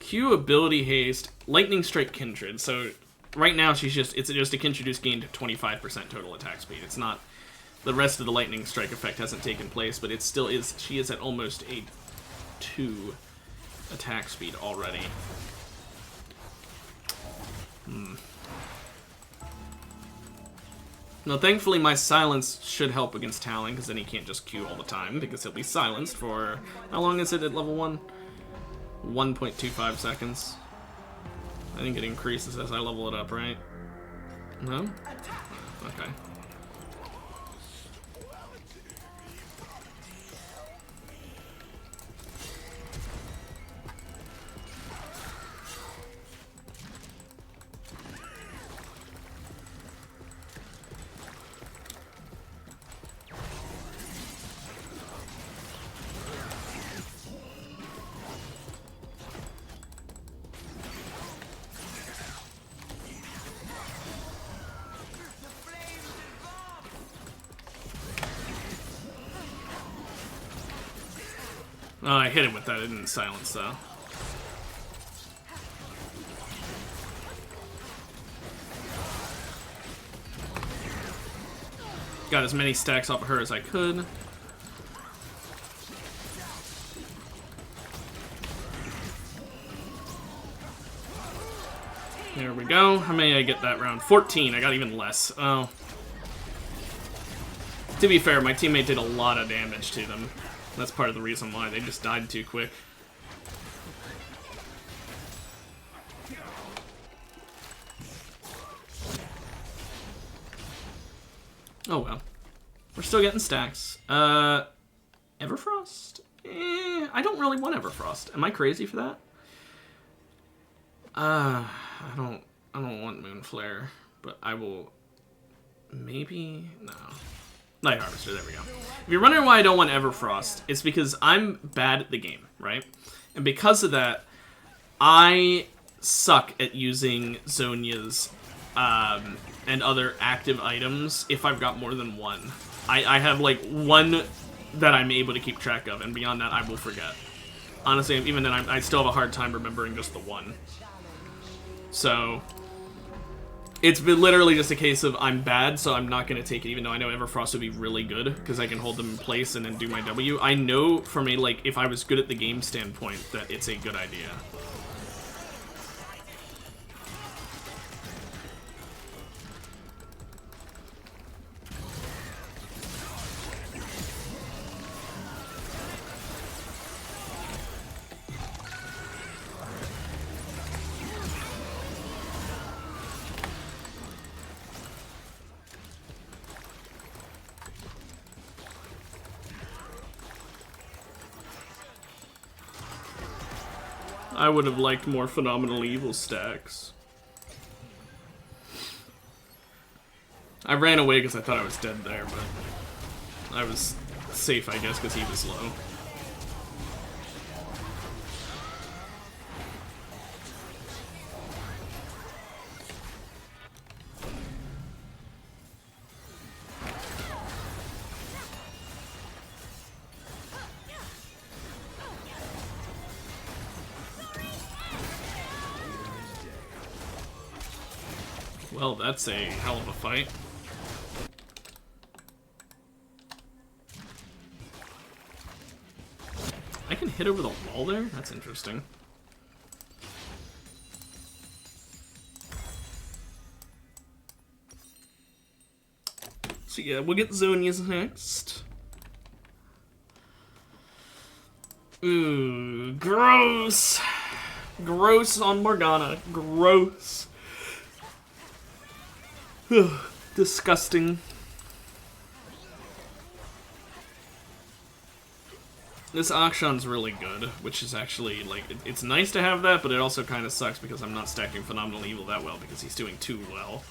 Q ability haste, lightning strike kindred. So right now it's just a kindred who's gained 25% total attack speed. It's not, the rest of the lightning strike effect hasn't taken place, but it still is, she is at almost a 2 attack speed already. Now, thankfully, my silence should help against Talon, because then he can't just Q all the time, because he'll be silenced for... How long is it at level 1? 1.25 seconds. I think it increases as I level it up, right? No? Okay. Oh, I hit it with that. It didn't silence, though. Got as many stacks off of her as I could. There we go. How many did I get that round? 14. I got even less. Oh. To be fair, my teammate did a lot of damage to them. That's part of the reason why they just died too quick. Oh well. We're still getting stacks. Everfrost? I don't really want Everfrost. Am I crazy for that? I don't want Moonflare, but I will maybe no. Night Harvester, there we go. If you're wondering why I don't want Everfrost, it's because I'm bad at the game, right? And because of that, I suck at using Zhonya's and other active items if I've got more than one. I have like one that I'm able to keep track of, and beyond that I will forget. Honestly, even then I still have a hard time remembering just the one. So... it's been literally just a case of I'm bad, so I'm not going to take it, even though I know Everfrost would be really good, because I can hold them in place and then do my W. I know from a, like, if I was good at the game standpoint, that it's a good idea. I would have liked more Phenomenal Evil stacks. I ran away because I thought I was dead there, but I was safe, I guess, because he was low. Well, that's a hell of a fight. I can hit over the wall there? That's interesting. So yeah, we'll get Zhonya's next. Ooh, gross! Gross on Morgana. Gross. Disgusting. This Akshan's really good, which is actually, like, it's nice to have that, but it also kind of sucks because I'm not stacking Phenomenal Evil that well because he's doing too well.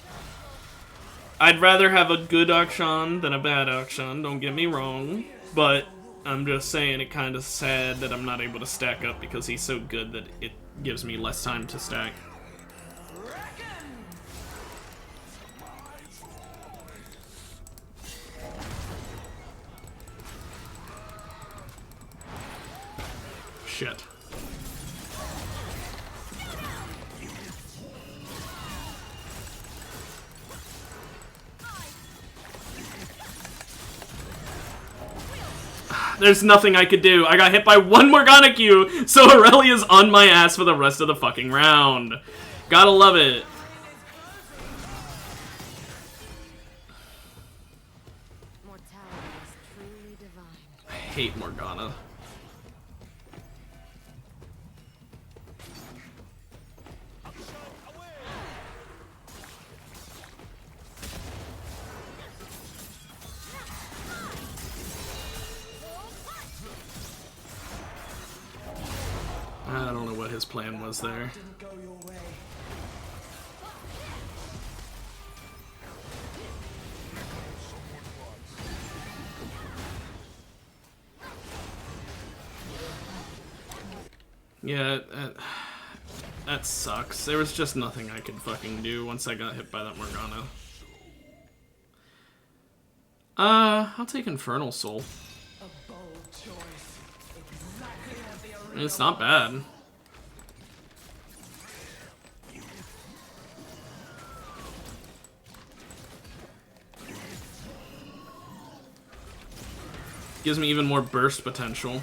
I'd rather have a good Akshan than a bad Akshan, don't get me wrong, but I'm just saying it kind of sad that I'm not able to stack up because he's so good that it gives me less time to stack. shit. There's nothing I could do. I got hit by one Morgana Q, so Aurelia's on my ass for the rest of the fucking round. Gotta love it. Mortality is truly divine. I hate Morgana. I don't know what his plan was there. Didn't go your way. Yeah, that sucks. There was just nothing I could fucking do once I got hit by that Morgana. I'll take Infernal Soul. A bold choice. Exactly as the It's not bad. Gives me even more burst potential.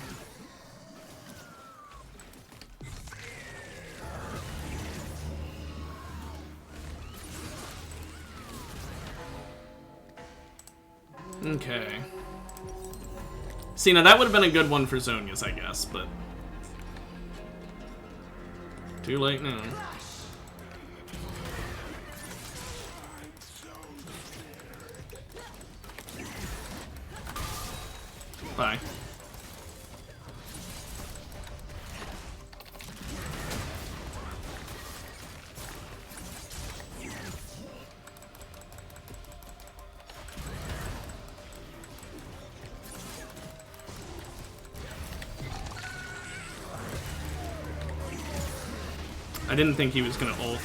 Okay. See, now that would have been a good one for Zhonya's, I guess, but... Too late now. Bye. I didn't think he was gonna ult.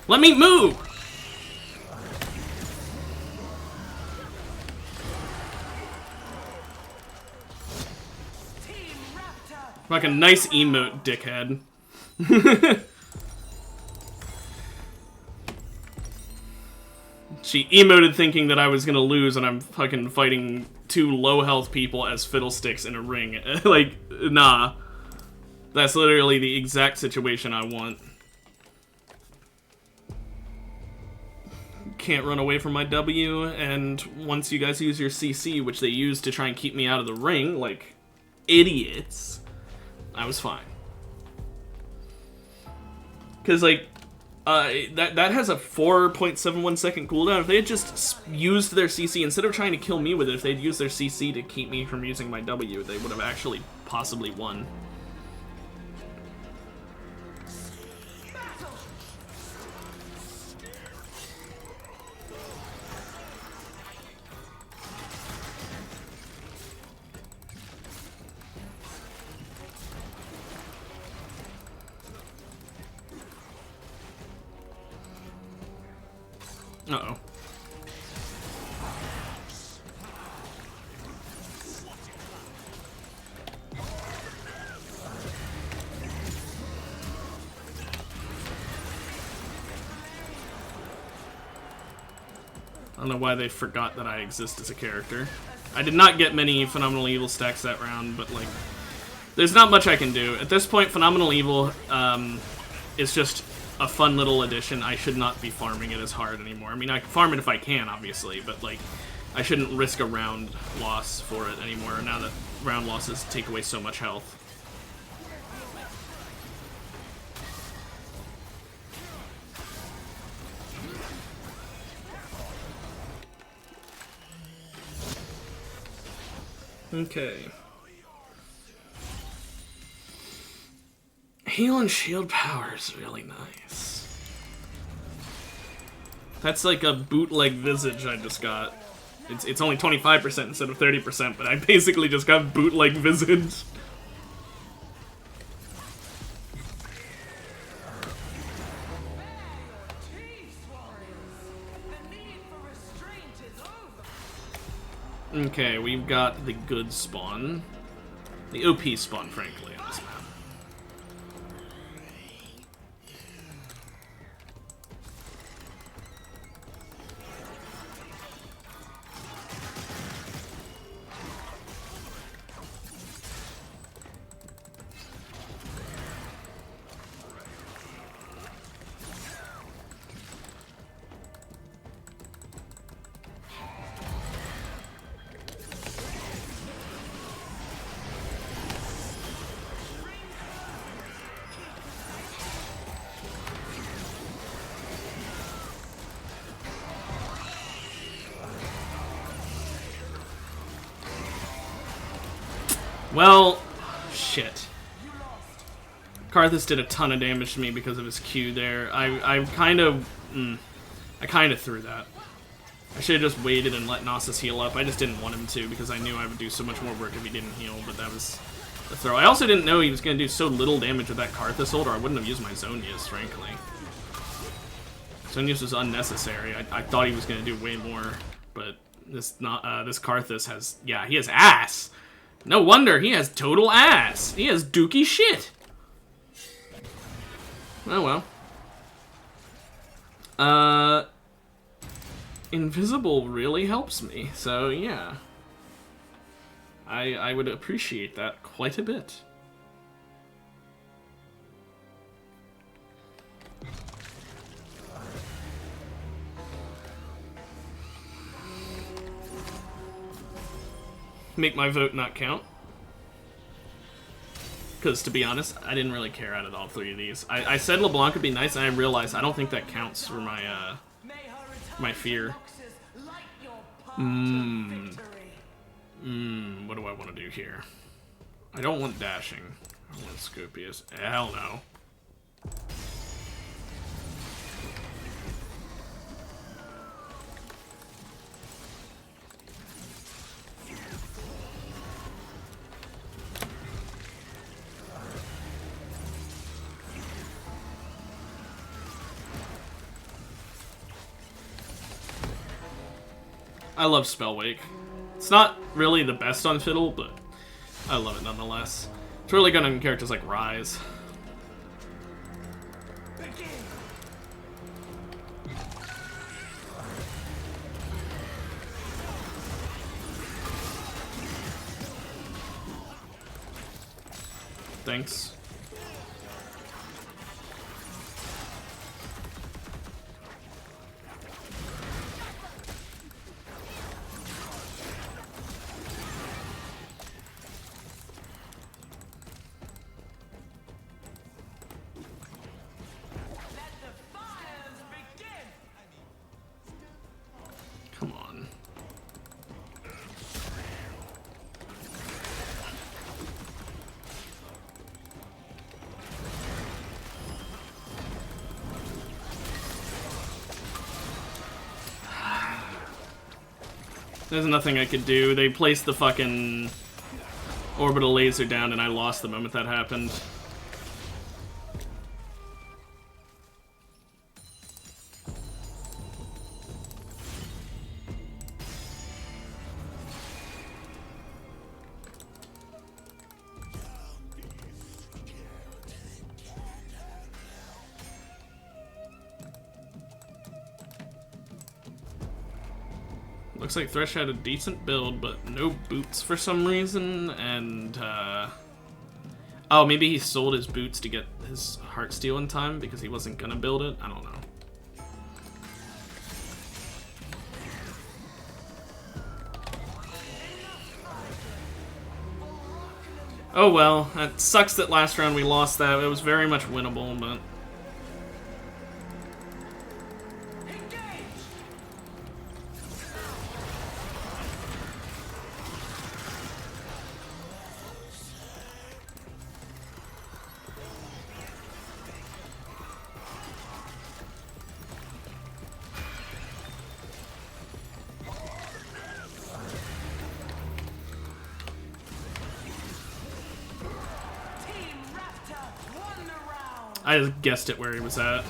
Let me move! Team Raptor. Like a nice emote, dickhead. She emoted thinking that I was gonna lose and I'm fucking fighting two low health people as fiddlesticks in a ring. Like, nah. That's literally the exact situation I want. Can't run away from my W, and once you guys use your CC, which they use to try and keep me out of the ring, like idiots, I was fine. Because, like, that has a 4.71 second cooldown. If they had just used their CC, instead of trying to kill me with it, if they'd used their CC to keep me from using my W, they would have actually possibly won. Uh-oh. I don't know why they forgot that I exist as a character. I did not get many Phenomenal Evil stacks that round, but, like, there's not much I can do. At this point, Phenomenal Evil is just a fun little addition. I should not be farming it as hard anymore. I mean, I can farm it if I can, obviously, but, like, I shouldn't risk a round loss for it anymore, now that round losses take away so much health. Okay. Heal and shield power is really nice. That's like a bootleg visage I just got. It's only 25% instead of 30%, but I basically just got bootleg visage. Okay, we've got the good spawn. The OP spawn, frankly, on this map. Well, shit. Karthus did a ton of damage to me because of his Q there. I kind of threw that. I should have just waited and let Nasus heal up. I just didn't want him to because I knew I would do so much more work if he didn't heal, but that was the throw. I also didn't know he was going to do so little damage with that Karthus ult, or I wouldn't have used my Zonius, frankly. Zonius was unnecessary. I thought he was going to do way more, but this Karthus has, yeah, he has ass. No wonder, he has total ass. He has dookie shit. Oh well. Invisible really helps me, so yeah. I would appreciate that quite a bit. Make my vote not count. Because, to be honest, I didn't really care out of all three of these. I said LeBlanc would be nice, and I realized I don't think that counts for my, my fear. What do I want to do here? I don't want dashing. I want Scopius. Hell no. I love Spellwake. It's not really the best on Fiddle, but I love it nonetheless. It's really good on characters like Rise. Thanks. Come on. There's nothing I could do. They placed the fucking orbital laser down and I lost the moment that happened. Looks like Thresh had a decent build, but no boots for some reason, and, oh, maybe he sold his boots to get his Heartsteel in time because he wasn't gonna build it? I don't know. Oh well, it sucks that last round we lost that. It was very much winnable, but... I just guessed it where he was at.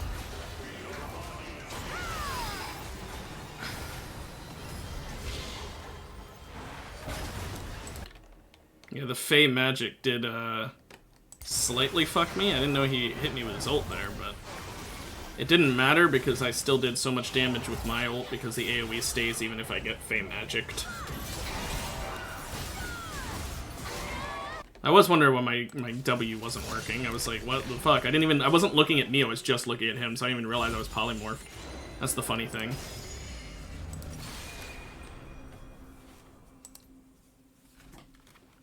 Yeah, the Fey magic did slightly fuck me. I didn't know he hit me with his ult there, but it didn't matter because I still did so much damage with my ult because the AoE stays even if I get Fey magicked. I was wondering why my W wasn't working. I was like, what the fuck? I wasn't looking at me, I was just looking at him, so I didn't even realize I was polymorphed. That's the funny thing.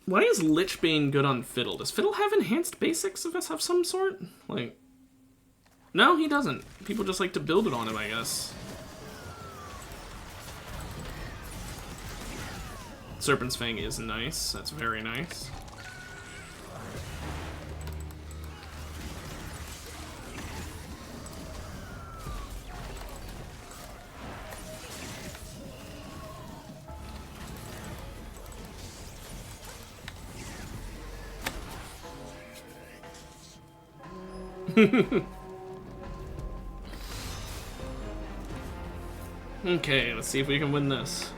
Why is Lich Bane good on Fiddle? Does Fiddle have enhanced basics of some sort? Like, no, he doesn't. People just like to build it on him, I guess. Serpent's Fang is nice. That's very nice. Okay, let's see if we can win this.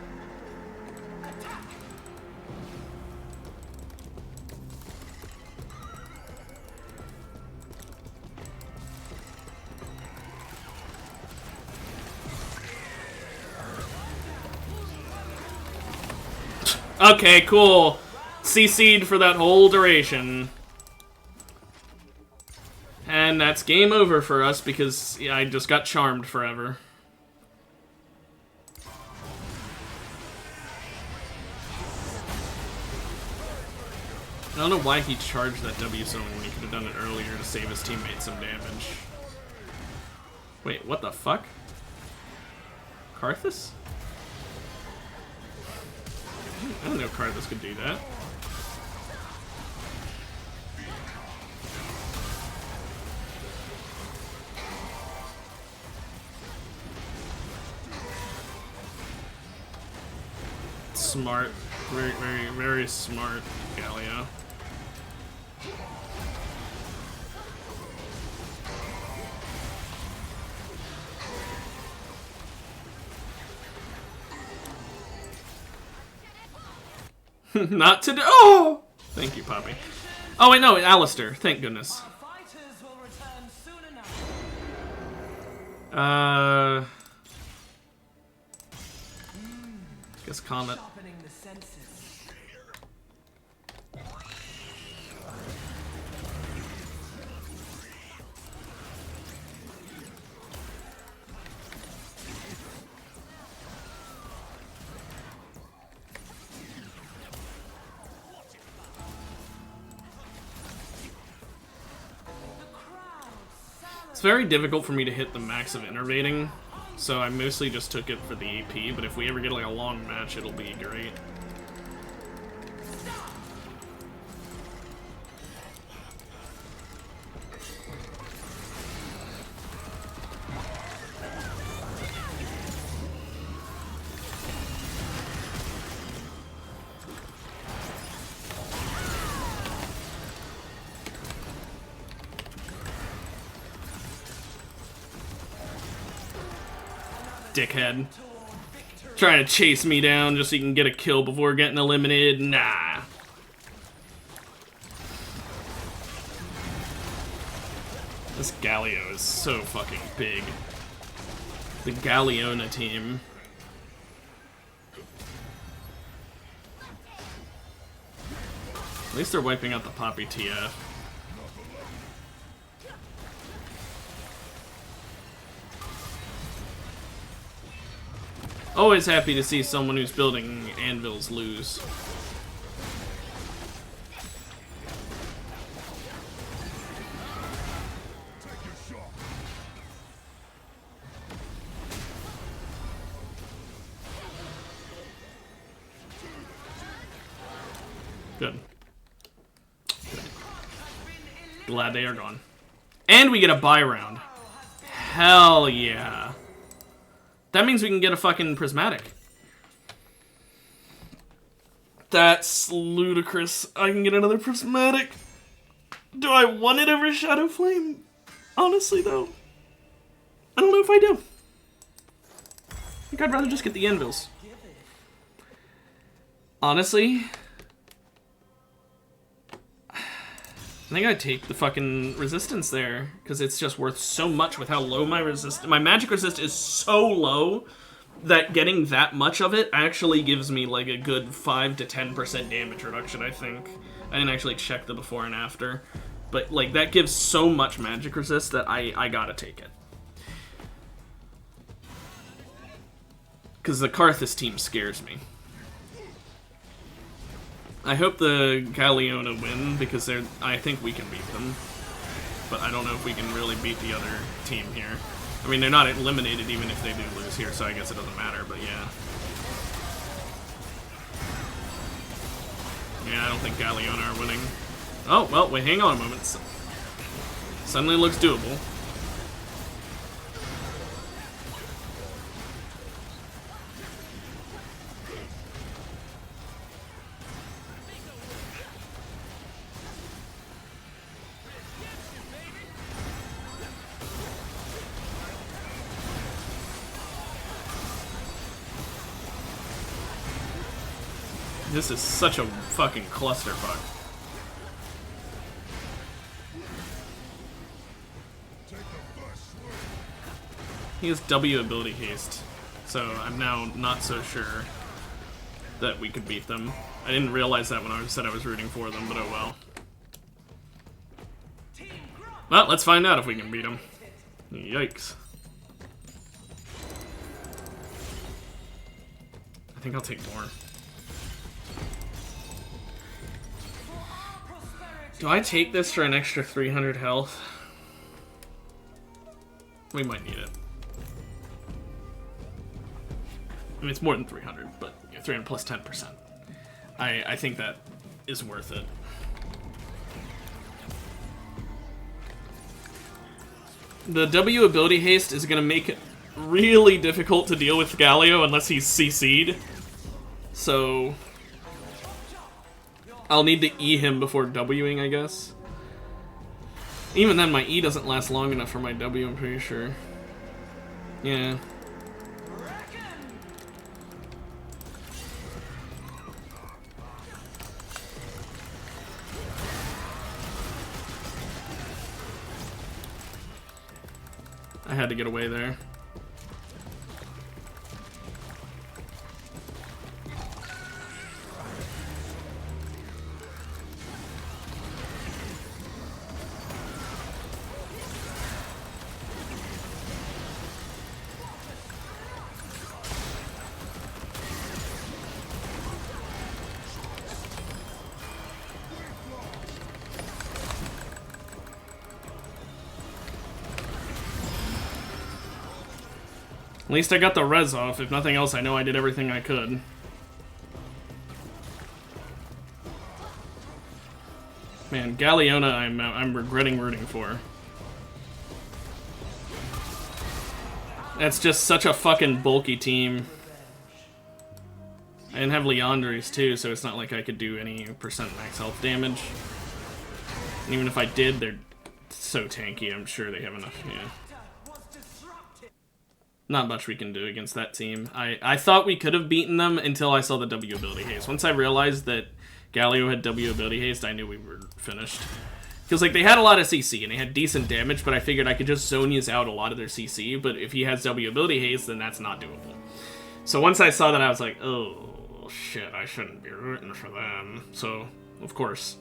Okay, cool. CC'd for that whole duration. And that's game over for us because yeah, I just got charmed forever. I don't know why he charged that W zone when he could have done it earlier to save his teammate some damage. Wait, what the fuck? Karthus? I don't know if Karthus could do that. Smart. Very, very, very smart, Galio. Not today. Oh! Thank you, Poppy. Oh, wait, no, Alistair. Thank goodness. Fighters will return soon enough. Guess Comet. Sharpening the senses. It's very difficult for me to hit the max of innervating, so I mostly just took it for the AP, but if we ever get like a long match, it'll be great. Dickhead. Trying to chase me down just so you can get a kill before getting eliminated. Nah. This Galio is so fucking big. The Galliona team. At least they're wiping out the Poppy TF. Always happy to see someone who's building anvils lose. Good. Glad they are gone. And we get a buy round. Hell yeah. That means we can get a fucking prismatic. That's ludicrous. I can get another prismatic. Do I want it over Shadow Flame? Honestly, though, I don't know if I do. I think I'd rather just get the anvils. Honestly, I think I'd take the fucking resistance there, because it's just worth so much with how low my magic resist is so low that getting that much of it actually gives me like a good 5 to 10% damage reduction, I think. I didn't actually check the before and after, but like that gives so much magic resist that I gotta take it. Because the Karthus team scares me. I hope the Galeona win, because I think we can beat them. But I don't know if we can really beat the other team here. I mean, they're not eliminated even if they do lose here, so I guess it doesn't matter, but yeah. Yeah, I don't think Galeona are winning. Oh, well, wait, hang on a moment. Suddenly looks doable. This is such a fucking clusterfuck. He has W ability haste, so I'm now not so sure that we could beat them. I didn't realize that when I said I was rooting for them, but oh well. Well, let's find out if we can beat them. Yikes. I think I'll take more. Do I take this for an extra 300 health? We might need it. I mean, it's more than 300, but 300 plus 10%. I think that is worth it. The W ability haste is going to make it really difficult to deal with Galio unless he's CC'd. So I'll need to E him before Wing, I guess. Even then, my E doesn't last long enough for my W, I'm pretty sure. Yeah. I had to get away there. At least I got the res off. If nothing else, I know I did everything I could. Man, Galeona I'm regretting rooting for. That's just such a fucking bulky team. I didn't have Leandres too, so it's not like I could do any percent max health damage. And even if I did, they're so tanky, I'm sure they have enough, yeah. Not much we can do against that team. I thought we could have beaten them until I saw the W ability haste. Once I realized that Galio had W ability haste, I knew we were finished. Because like they had a lot of CC and they had decent damage, but I figured I could just Zonia's out a lot of their CC, but if he has W ability haste, then that's not doable. So once I saw that, I was like, oh shit, I shouldn't be rooting for them. So, of course,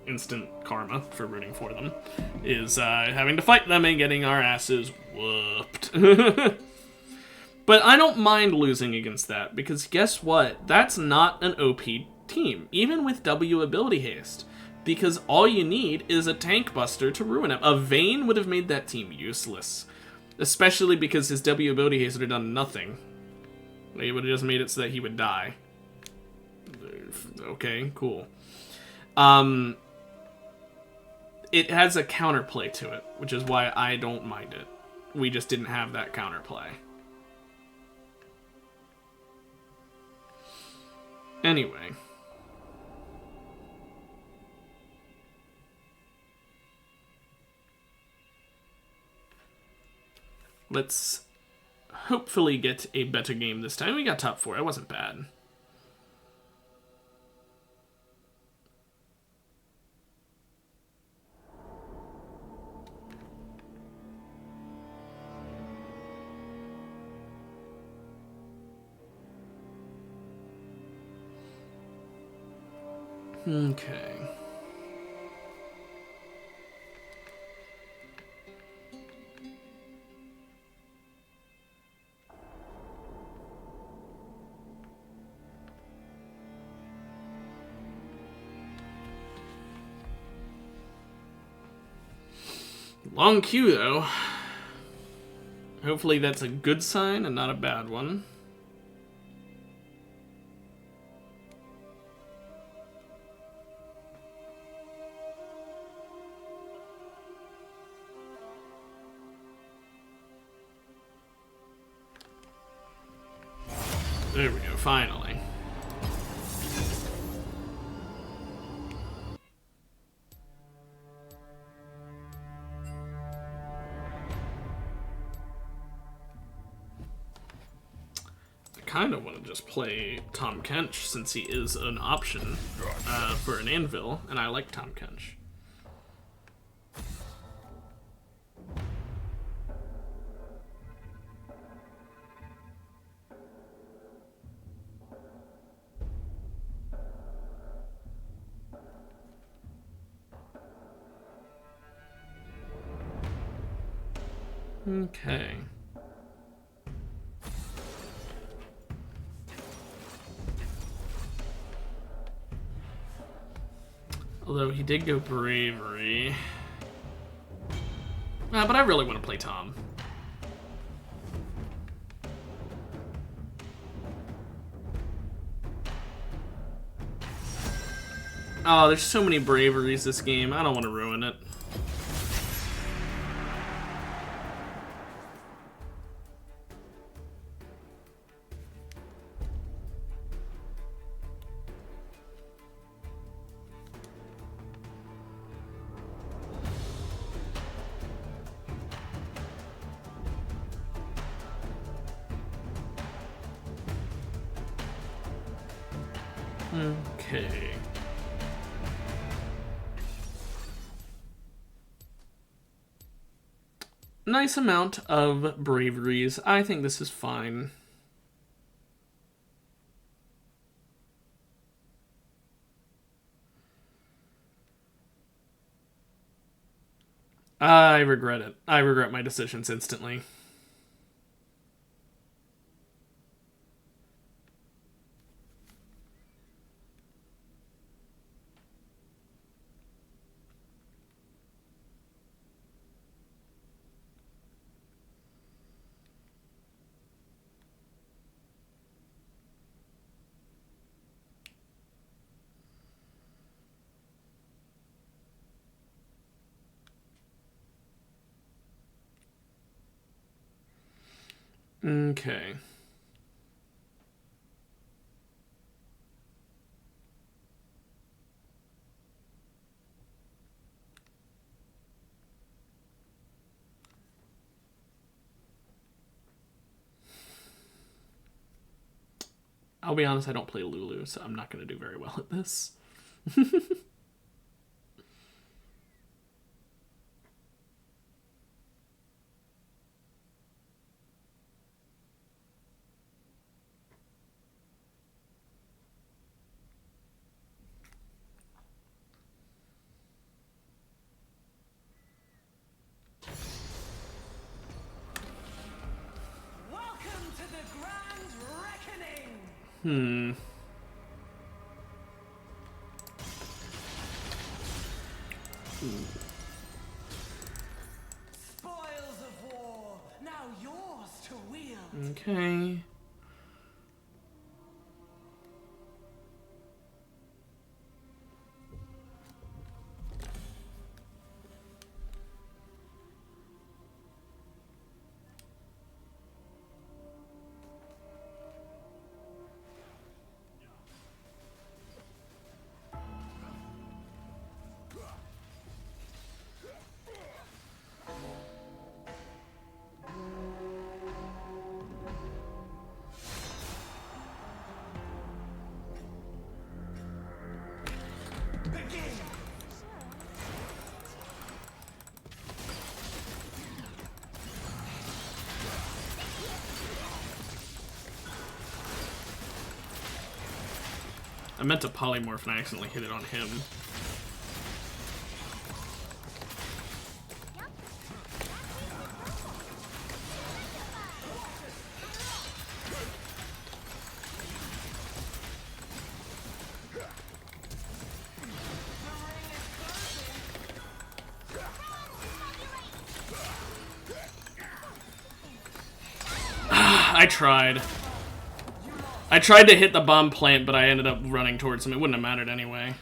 instant karma for rooting for them is having to fight them and getting our asses whooped. But I don't mind losing against that, because guess what? That's not an OP team, even with W ability haste. Because all you need is a tank buster to ruin him. A Vayne would have made that team useless. Especially because his W ability haste would have done nothing. It would have just made it so that he would die. Okay, cool. It has a counterplay to it, which is why I don't mind it. We just didn't have that counterplay. Anyway. Let's hopefully get a better game this time. We got top 4. It wasn't bad. Okay. Long queue, though. Hopefully that's a good sign and not a bad one. There we go, finally. I kind of want to just play Tom Kench since he is an option for an anvil, and I like Tom Kench. Okay. Although he did go bravery. But I really want to play Tom. Oh, there's so many braveries this game. I don't want to ruin it. Okay. Nice amount of braveries. I think this is fine. I regret it. I regret my decisions instantly. Okay. I'll be honest, I don't play Lulu, so I'm not going to do very well at this. Welcome to the Grand Reckoning! Spoils of war, now yours to wield. Okay. I meant to polymorph and I accidentally hit it on him. I tried. I tried to hit the bomb plant, but I ended up running towards him. It wouldn't have mattered anyway.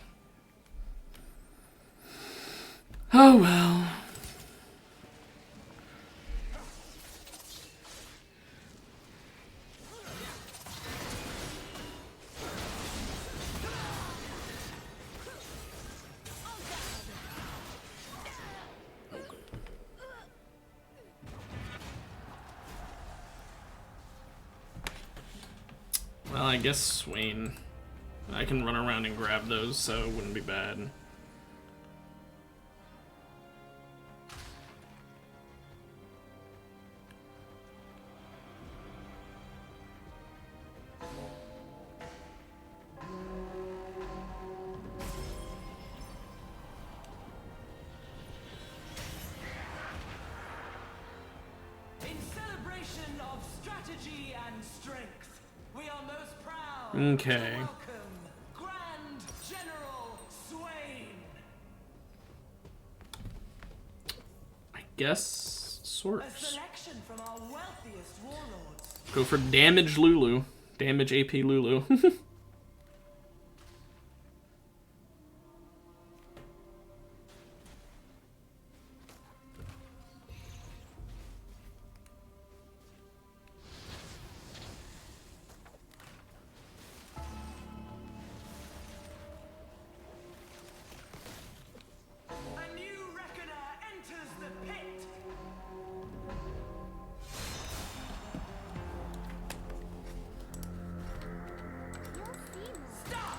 Oh well. Well, I guess Swain. I can run around and grab those, so it wouldn't be bad. In celebration of strategy and strength, we are most proud Okay. to welcome Grand General Swain. I guess A Sorks. selection from our wealthiest warlords. Go for damage Lulu. Damage AP Lulu. A new reckoner enters the pit. Stop!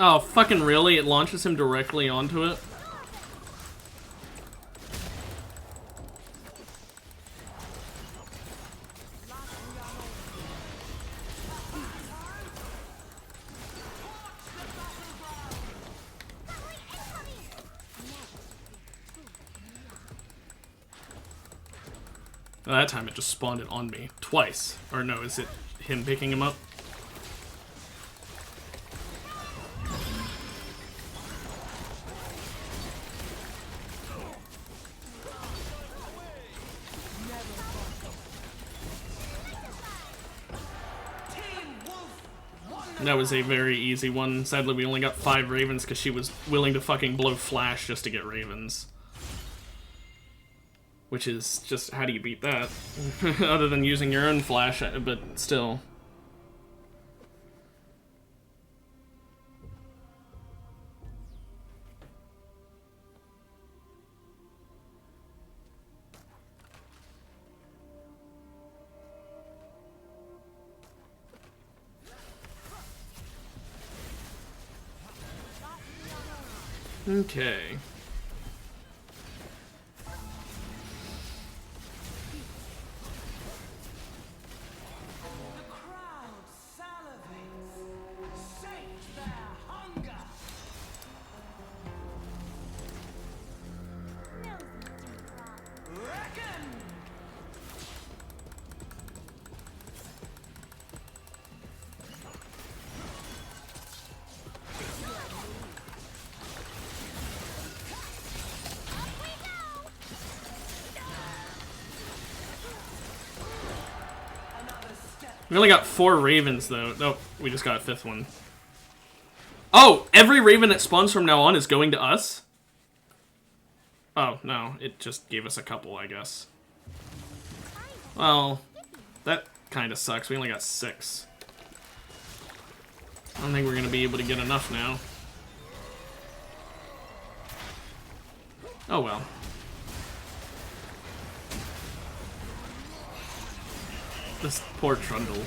Oh, fucking really? It launches him directly onto it? Well, that time it just spawned it on me. Twice. Or no, is it him picking him up? Team Wolf won. That was a very easy one. Sadly, we only got 5 Ravens because she was willing to fucking blow Flash just to get Ravens. Which is just, how do you beat that? Other than using your own Flash, but still. Okay. The crowd salivates. Sate their hunger. Reckon. Another step. We only got 4 Ravens, though. Nope, we just got a 5th one. Oh, every Raven that spawns from now on is going to us? Oh, no, it just gave us a couple, I guess. Well, that kind of sucks. We only got 6. I don't think we're going to be able to get enough now. Oh well. This poor Trundle.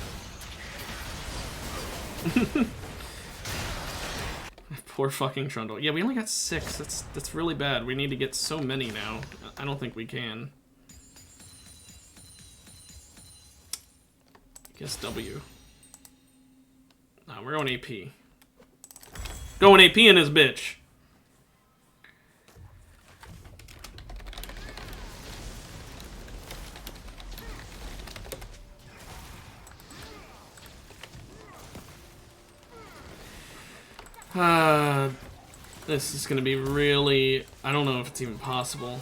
Poor fucking Trundle. Yeah, we only got 6. That's really bad. We need to get so many now. I don't think we can. I guess W. Nah, we're going AP. Going AP in his bitch. This is gonna be really... I don't know if it's even possible.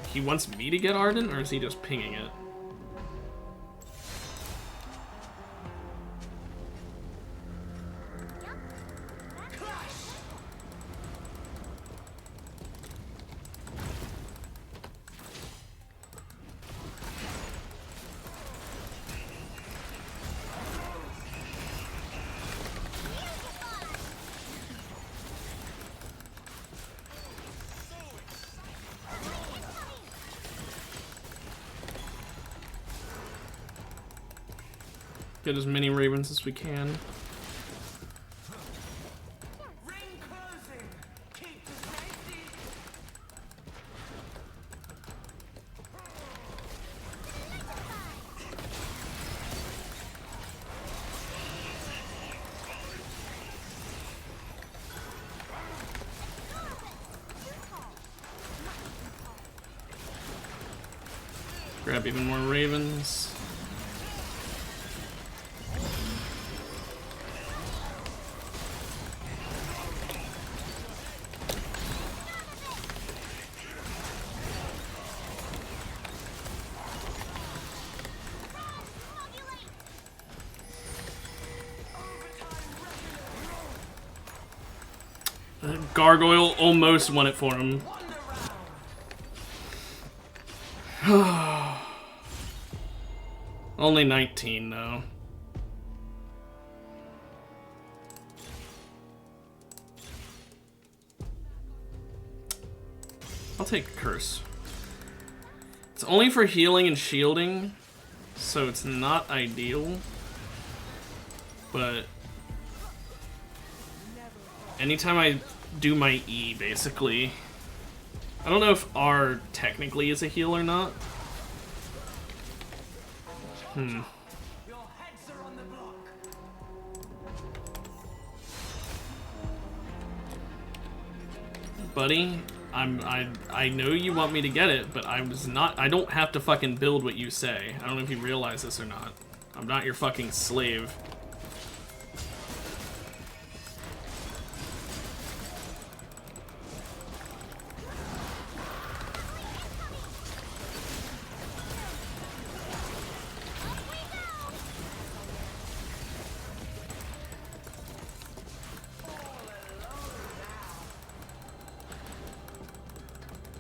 He wants me to get Ardent, or is he just pinging it? Get as many Ravens as we can. Ring closing. Keep to safety. Grab even more Ravens. Gargoyle almost won it for him. Only 19 though. I'll take a curse. It's only for healing and shielding, so it's not ideal. But anytime I do my E, basically. I don't know if R technically is a heal or not. Your heads are on the block. Buddy, I know you want me to get it, but I don't have to fucking build what you say. I don't know if you realize this or not. I'm not your fucking slave.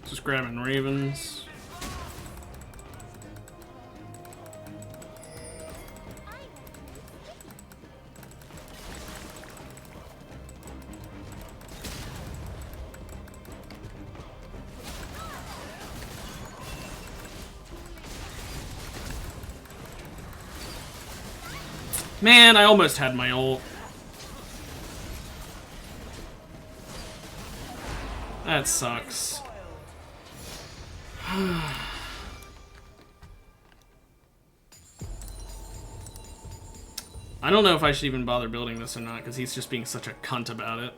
Just grabbing Ravens. Man, I almost had my ult. That sucks. I don't know if I should even bother building this or not, because he's just being such a cunt about it.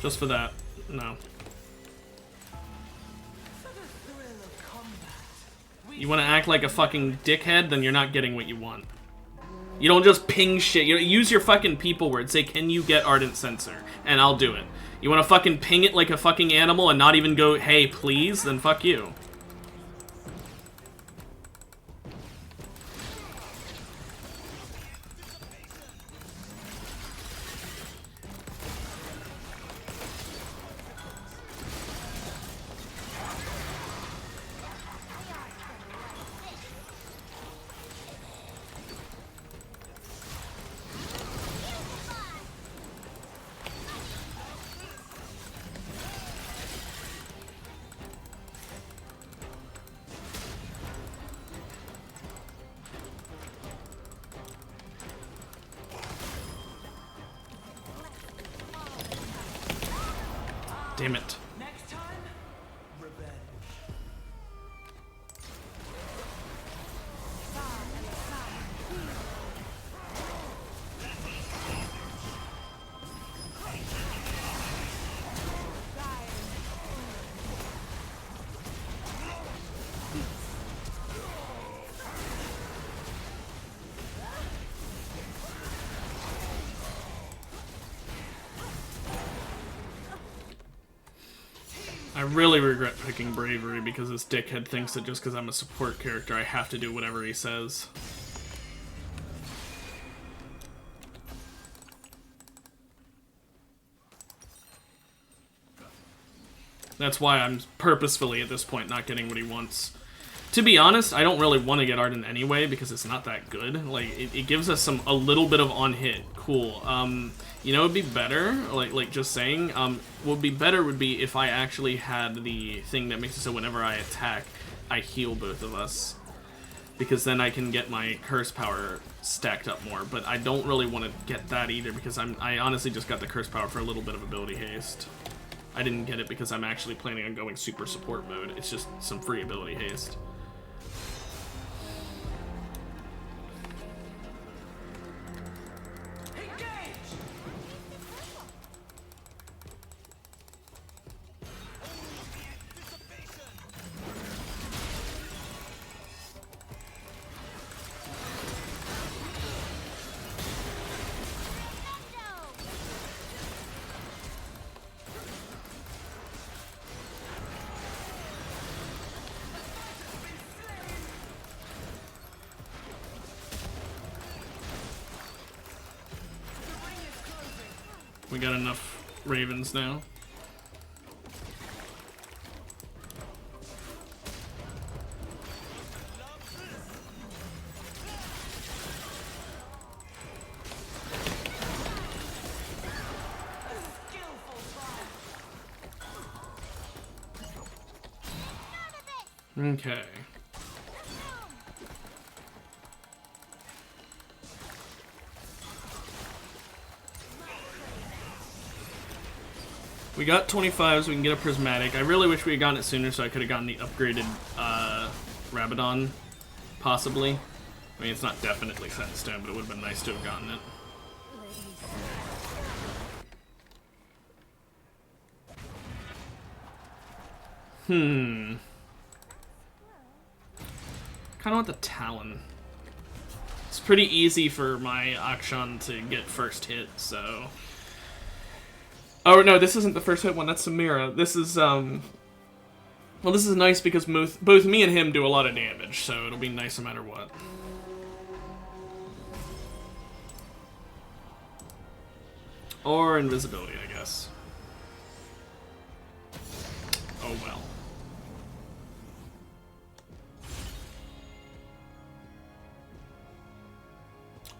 Just for that, no. You want to act like a fucking dickhead, then you're not getting what you want. You don't just ping shit. You use your fucking people word. Say, can you get Ardent Sensor? And I'll do it. You want to fucking ping it like a fucking animal and not even go, hey, please? Then fuck you. Damn it. Next time, revenge. I really regret picking Bravery because this dickhead thinks that just because I'm a support character, I have to do whatever he says. That's why I'm purposefully at this point not getting what he wants. To be honest, I don't really want to get Arden anyway because it's not that good. Like, it gives us a little bit of on-hit. Cool. You know, it'd be better, like just saying, what would be better would be if I actually had the thing that makes it so whenever I attack, I heal both of us. Because then I can get my curse power stacked up more. But I don't really want to get that either because I honestly just got the curse power for a little bit of ability haste. I didn't get it because I'm actually planning on going super support mode. It's just some free ability haste. We got enough ravens now. Okay. We got 25, so we can get a prismatic. I really wish we had gotten it sooner so I could have gotten the upgraded Rabadon, possibly. I mean, it's not definitely set in stone, but it would have been nice to have gotten it. Kind of want the Talon. It's pretty easy for my Akshan to get first hit, so... Oh, no, this isn't the first hit one, that's Samira. This is, well, this is nice because both me and him do a lot of damage, so it'll be nice no matter what. Or invisibility, I guess. Oh, well.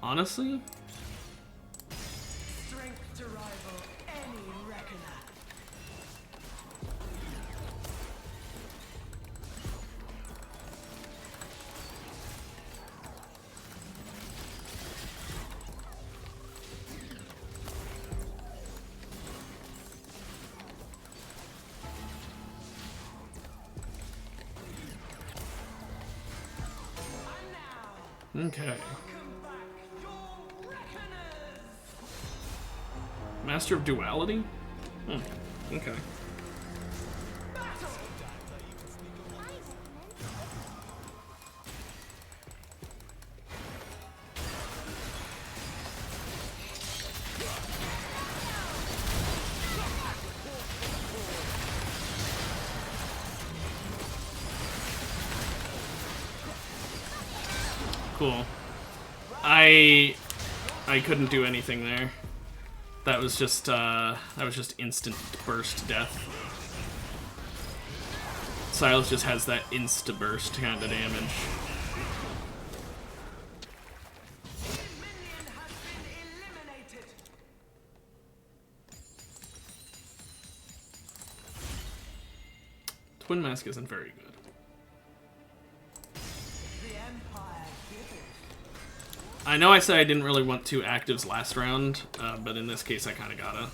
Honestly? Strength to rival any reckoner. Okay. Master of Duality? Okay. Cool. I couldn't do anything there. That was just instant burst death. Silas just has that insta burst kind of damage. Minion has been eliminated. Twin Mask isn't very good. The Empire giveth. I know I said I didn't really want two actives last round, but in this case I kind of gotta.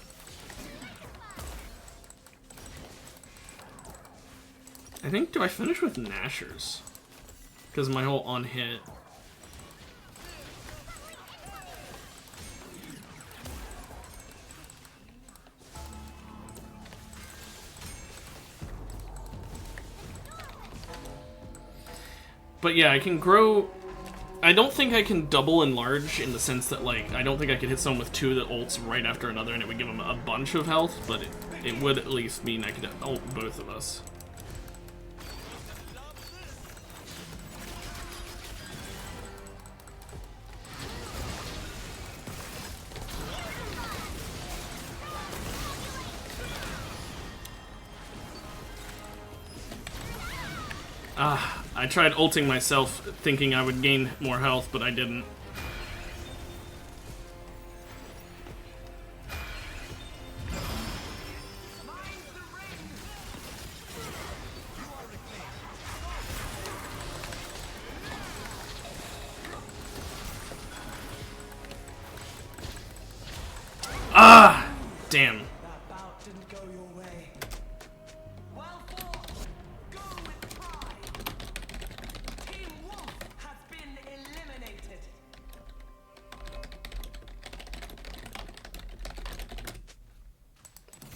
I think, do I finish with Nashers? Because my whole on-hit. But yeah, I can grow... I don't think I can double enlarge in the sense that, like, I don't think I could hit someone with 2 that ults right after another and it would give them a bunch of health, but it would at least mean I could ult both of us. I tried ulting myself thinking I would gain more health, but I didn't. Ah! Damn. That bout didn't go your way. Well fought. Go with pride. Team Wolf has been eliminated.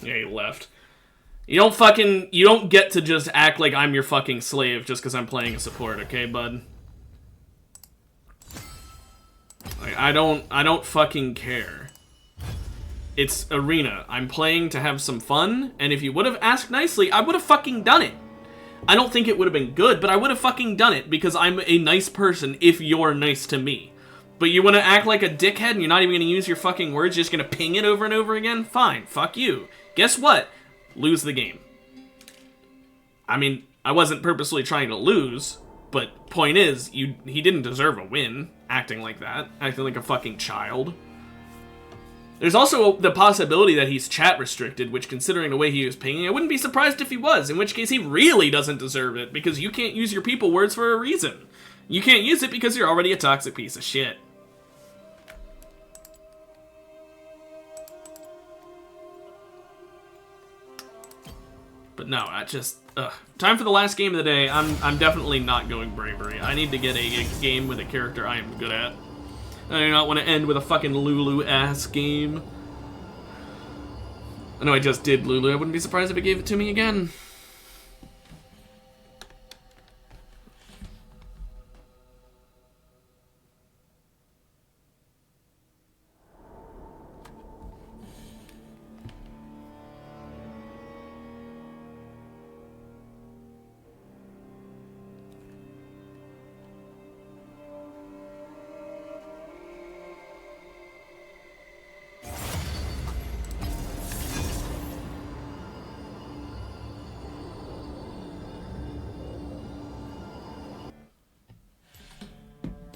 Yeah, he left. You don't get to just act like I'm your fucking slave just because I'm playing a support, okay, bud? Like, I don't fucking care. It's Arena. I'm playing to have some fun, and if you would have asked nicely, I would have fucking done it. I don't think it would have been good, but I would have fucking done it because I'm a nice person if you're nice to me. But you want to act like a dickhead and you're not even going to use your fucking words, you're just going to ping it over and over again? Fine, fuck you. Guess what? Lose the game. I mean, I wasn't purposely trying to lose, but point is, he didn't deserve a win acting like that, acting like a fucking child. There's also the possibility that he's chat restricted, which, considering the way he was pinging, I wouldn't be surprised if he was, in which case he really doesn't deserve it, because you can't use your people words for a reason. You can't use it because you're already a toxic piece of shit. But no, time for the last game of the day. I'm definitely not going Bravery. I need to get a game with a character I am good at. I do not want to end with a fucking Lulu-ass game. I know I just did Lulu. I wouldn't be surprised if it gave it to me again.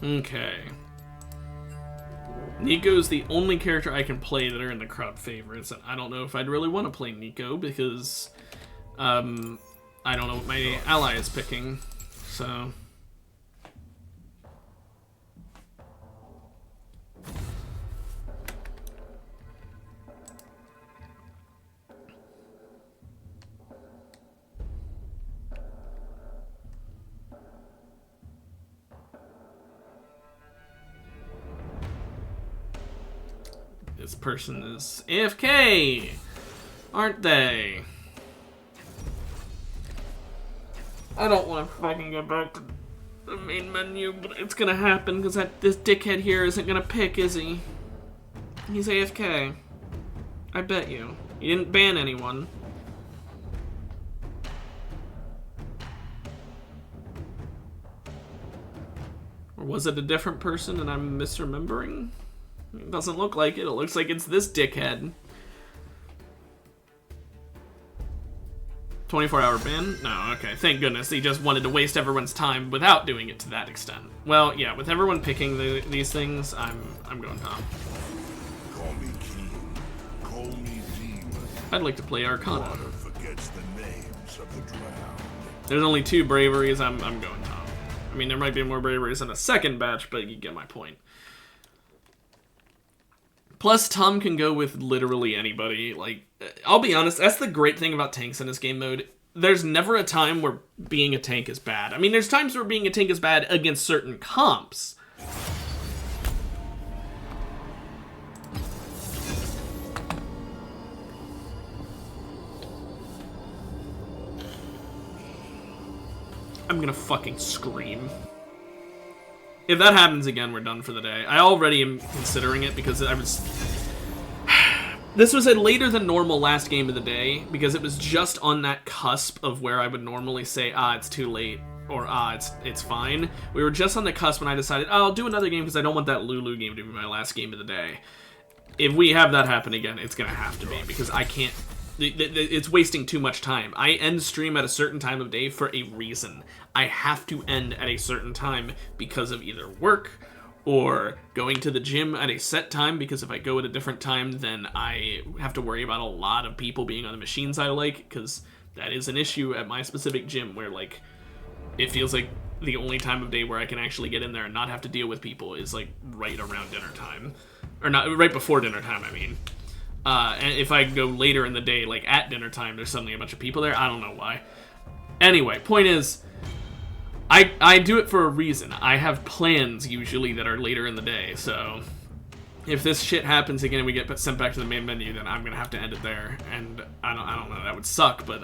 Okay. Nico's the only character I can play that are in the crowd favorites, and I don't know if I'd really want to play Nico because I don't know what my ally is picking, so... This person is AFK, aren't they? I don't want to fucking go back to the main menu, but it's gonna happen because this dickhead here isn't gonna pick, is he? He's AFK. I bet you. He didn't ban anyone. Or was it a different person and I'm misremembering? It doesn't look like it. It looks like it's this dickhead. 24-hour ban? No, okay. Thank goodness. He just wanted to waste everyone's time without doing it to that extent. Well, yeah, with everyone picking these things, I'm going Tom. Call me king. Call me demon. I'd like to play Arcana. Water forgets the names of the drowned. There's only 2 braveries. I'm going Tom. I mean, there might be more braveries in a second batch, but you get my point. Plus, Tom can go with literally anybody. Like, I'll be honest, that's the great thing about tanks in this game mode. there's never a time where being a tank is bad. I mean, there's times where being a tank is bad against certain comps. I'm gonna fucking scream. If that happens again, we're done for the day. I already am considering it because I was... This was a later than normal last game of the day because it was just on that cusp of where I would normally say, it's too late, or it's fine. We were just on the cusp when I decided, I'll do another game because I don't want that Lulu game to be my last game of the day. If we have that happen again, it's gonna have to be because I can't... It's wasting too much time. I end stream at a certain time of day for a reason. I have to end at a certain time because of either work or going to the gym at a set time, because if I go at a different time, then I have to worry about a lot of people being on the machines I like, because that is an issue at my specific gym where, like, it feels like the only time of day where I can actually get in there and not have to deal with people is, like, right around dinner time. Or not, right before dinner time, I mean. And if I go later in the day, like at dinner time, there's suddenly a bunch of people there. I don't know why. Anyway, point is, I do it for a reason. I have plans usually that are later in the day, so if this shit happens again and we get sent back to the main menu, then I'm gonna have to end it there. And I don't know, that would suck, but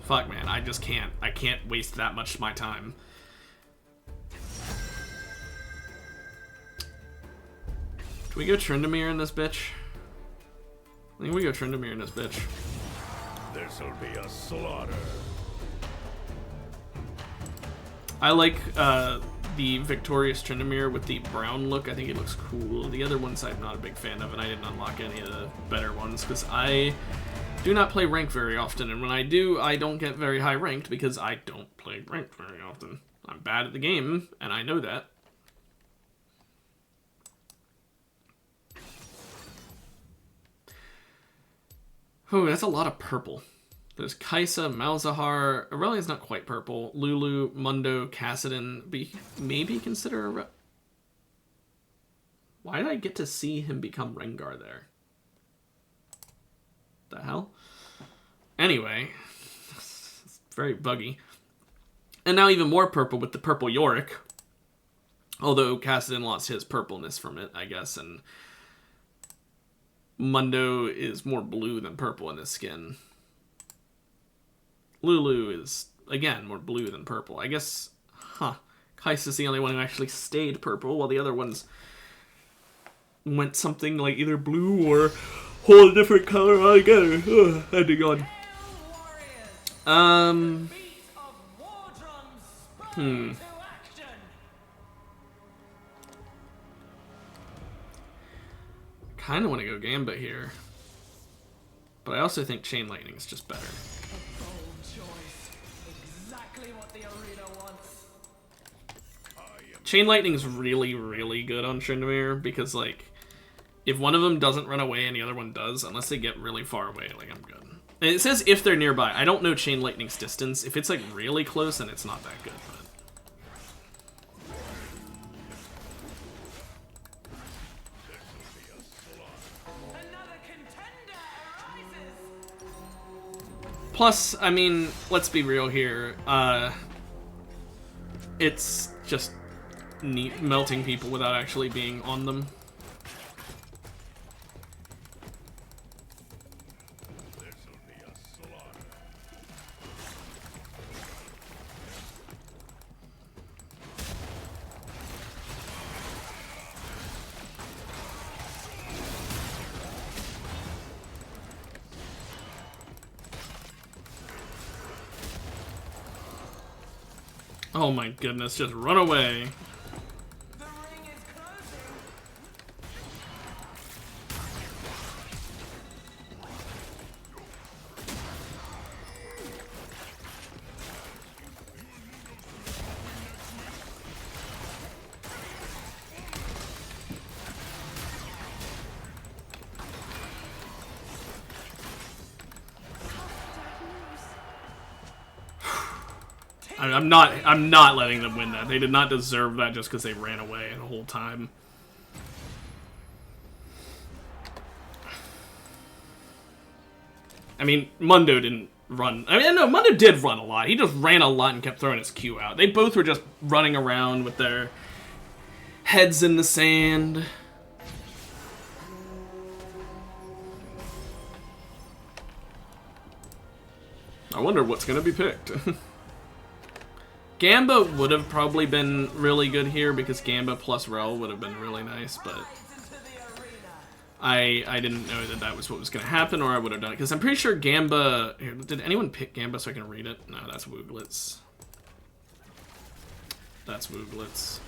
fuck, man, I just can't. I can't waste that much of my time. Can we go Tryndamere in this bitch? I think we go Tryndamere in this bitch. This'll be a slaughter. I like the Victorious Tryndamere with the brown look. I think it looks cool. The other ones I'm not a big fan of, and I didn't unlock any of the better ones because I do not play ranked very often, and when I do, I don't get very high ranked because I don't play ranked very often. I'm bad at the game, and I know that. Oh, that's a lot of purple. There's Kaisa, Malzahar. Aurelia's not quite purple. Lulu, Mundo, Kassadin. Maybe consider a... Why did I get to see him become Rengar there? The hell? Anyway. It's very buggy. And now even more purple with the purple Yorick. Although Kassadin lost his purpleness from it, I guess, and... Mundo is more blue than purple in his skin. Lulu is, again, more blue than purple. I guess, Kaisa's the only one who actually stayed purple, while the other ones went something like either blue or whole different color altogether. Ugh, I dig on. Kind of want to go Gambit here. But I also think Chain Lightning is just better. A bold choice. Exactly what the arena wants. Chain Lightning's really, really good on Tryndamere because, like, if one of them doesn't run away and the other one does, unless they get really far away, like, I'm good. And it says if they're nearby. I don't know Chain Lightning's distance. If it's, like, really close, then it's not that good, but... Plus, I mean, let's be real here. It's just neat melting people without actually being on them. Oh my goodness, just run away. The ring is closing. I'm not letting them win that. They did not deserve that just because they ran away the whole time. I mean, Mundo didn't run. I mean, no, Mundo did run a lot. He just ran a lot and kept throwing his Q out. They both were just running around with their heads in the sand. I wonder what's going to be picked. Gamba would have probably been really good here because Gamba plus Rel would have been really nice, but I didn't know that that was what was going to happen, or I would have done it because I'm pretty sure Gamba... Here, did anyone pick Gamba so I can read it? No, that's Wooglets. That's Wooglets.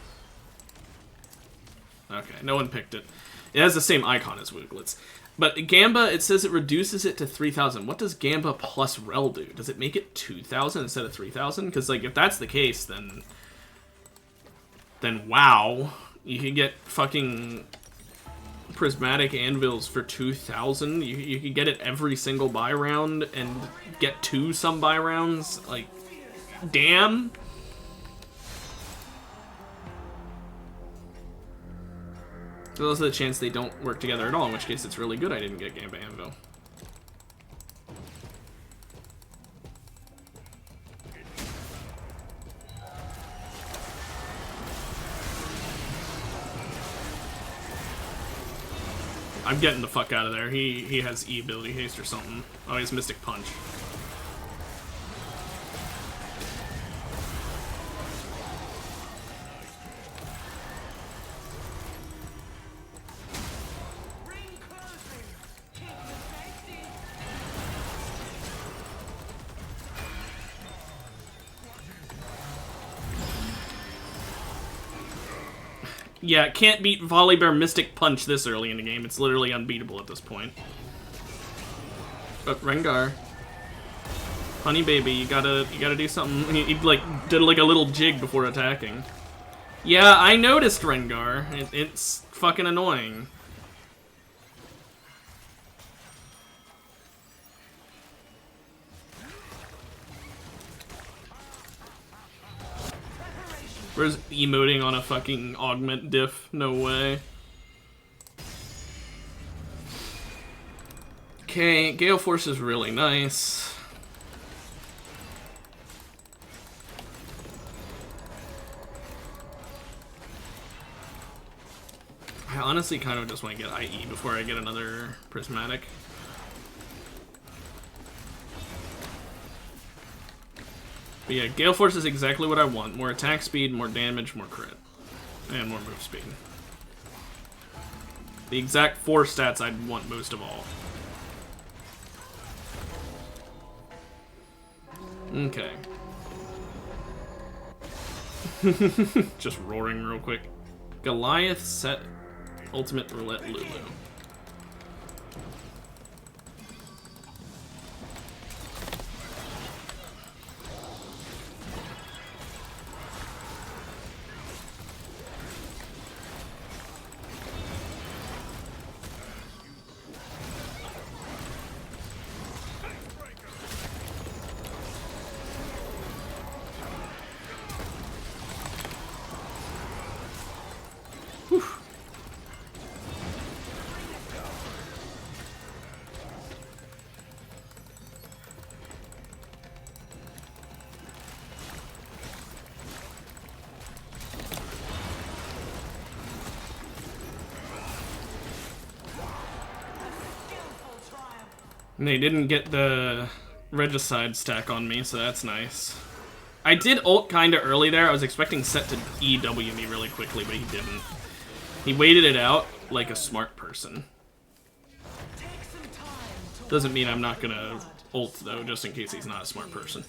Okay, no one picked it. It has the same icon as Wooglets. But Gamba, it says it reduces it to 3,000. What does Gamba plus Rel do? Does it make it 2,000 instead of 3,000? Because, like, if that's the case, then wow. You can get fucking prismatic anvils for 2,000. You can get it every single buy round and get 2 some buy rounds. Like, damn. So there's a chance they don't work together at all, in which case it's really good I didn't get Gamba Anvil. I'm getting the fuck out of there. He has E ability haste or something. Oh, he has Mystic Punch. Yeah, can't beat Volibear Mystic Punch this early in the game. It's literally unbeatable at this point. But Rengar, honey baby, you gotta do something. He like did like a little jig before attacking. Yeah, I noticed Rengar. It's fucking annoying. Where's emoting on a fucking augment diff? No way. Okay, Gale Force is really nice. I honestly kind of just want to get IE before I get another Prismatic. But yeah, Gale Force is exactly what I want. More attack speed, more damage, more crit. And more move speed. The exact 4 stats I'd want most of all. Okay. Just roaring real quick. Goliath set Ultimate Roulette Lulu. And they didn't get the Regicide stack on me, so that's nice. I did ult kinda early there. I was expecting Set to EW me really quickly, but he didn't. He waited it out like a smart person. Doesn't mean I'm not gonna ult though, just in case he's not a smart person.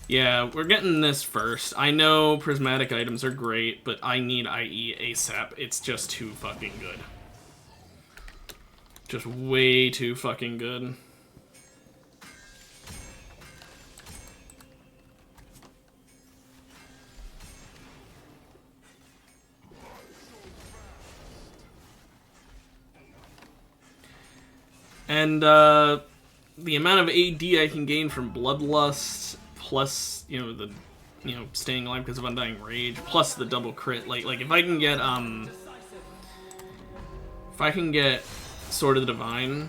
Yeah, we're getting this first. I know prismatic items are great, but I need IE ASAP. It's just too fucking good. Just way too fucking good. And the amount of AD I can gain from Bloodlust, plus the staying alive because of Undying Rage, plus the double crit. Like if I can get Sword of the Divine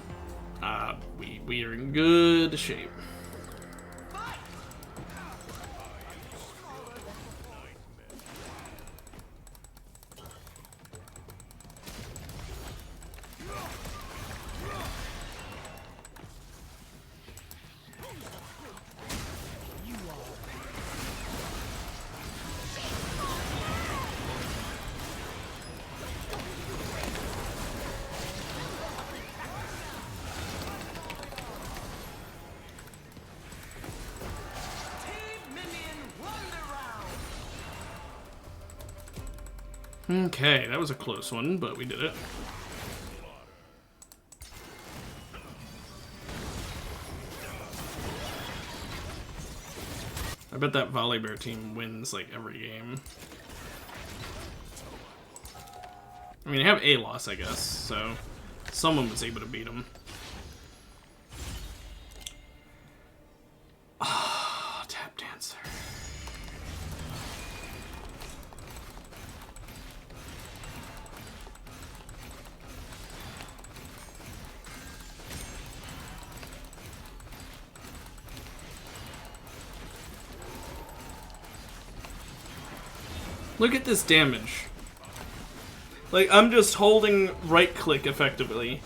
We are in good shape. Okay, that was a close one, but we did it. I bet that Volibear team wins like every game. I mean, they have a loss, I guess, so someone was able to beat them. Ah, tap dancer. Look at this damage. Like, I'm just holding right click effectively.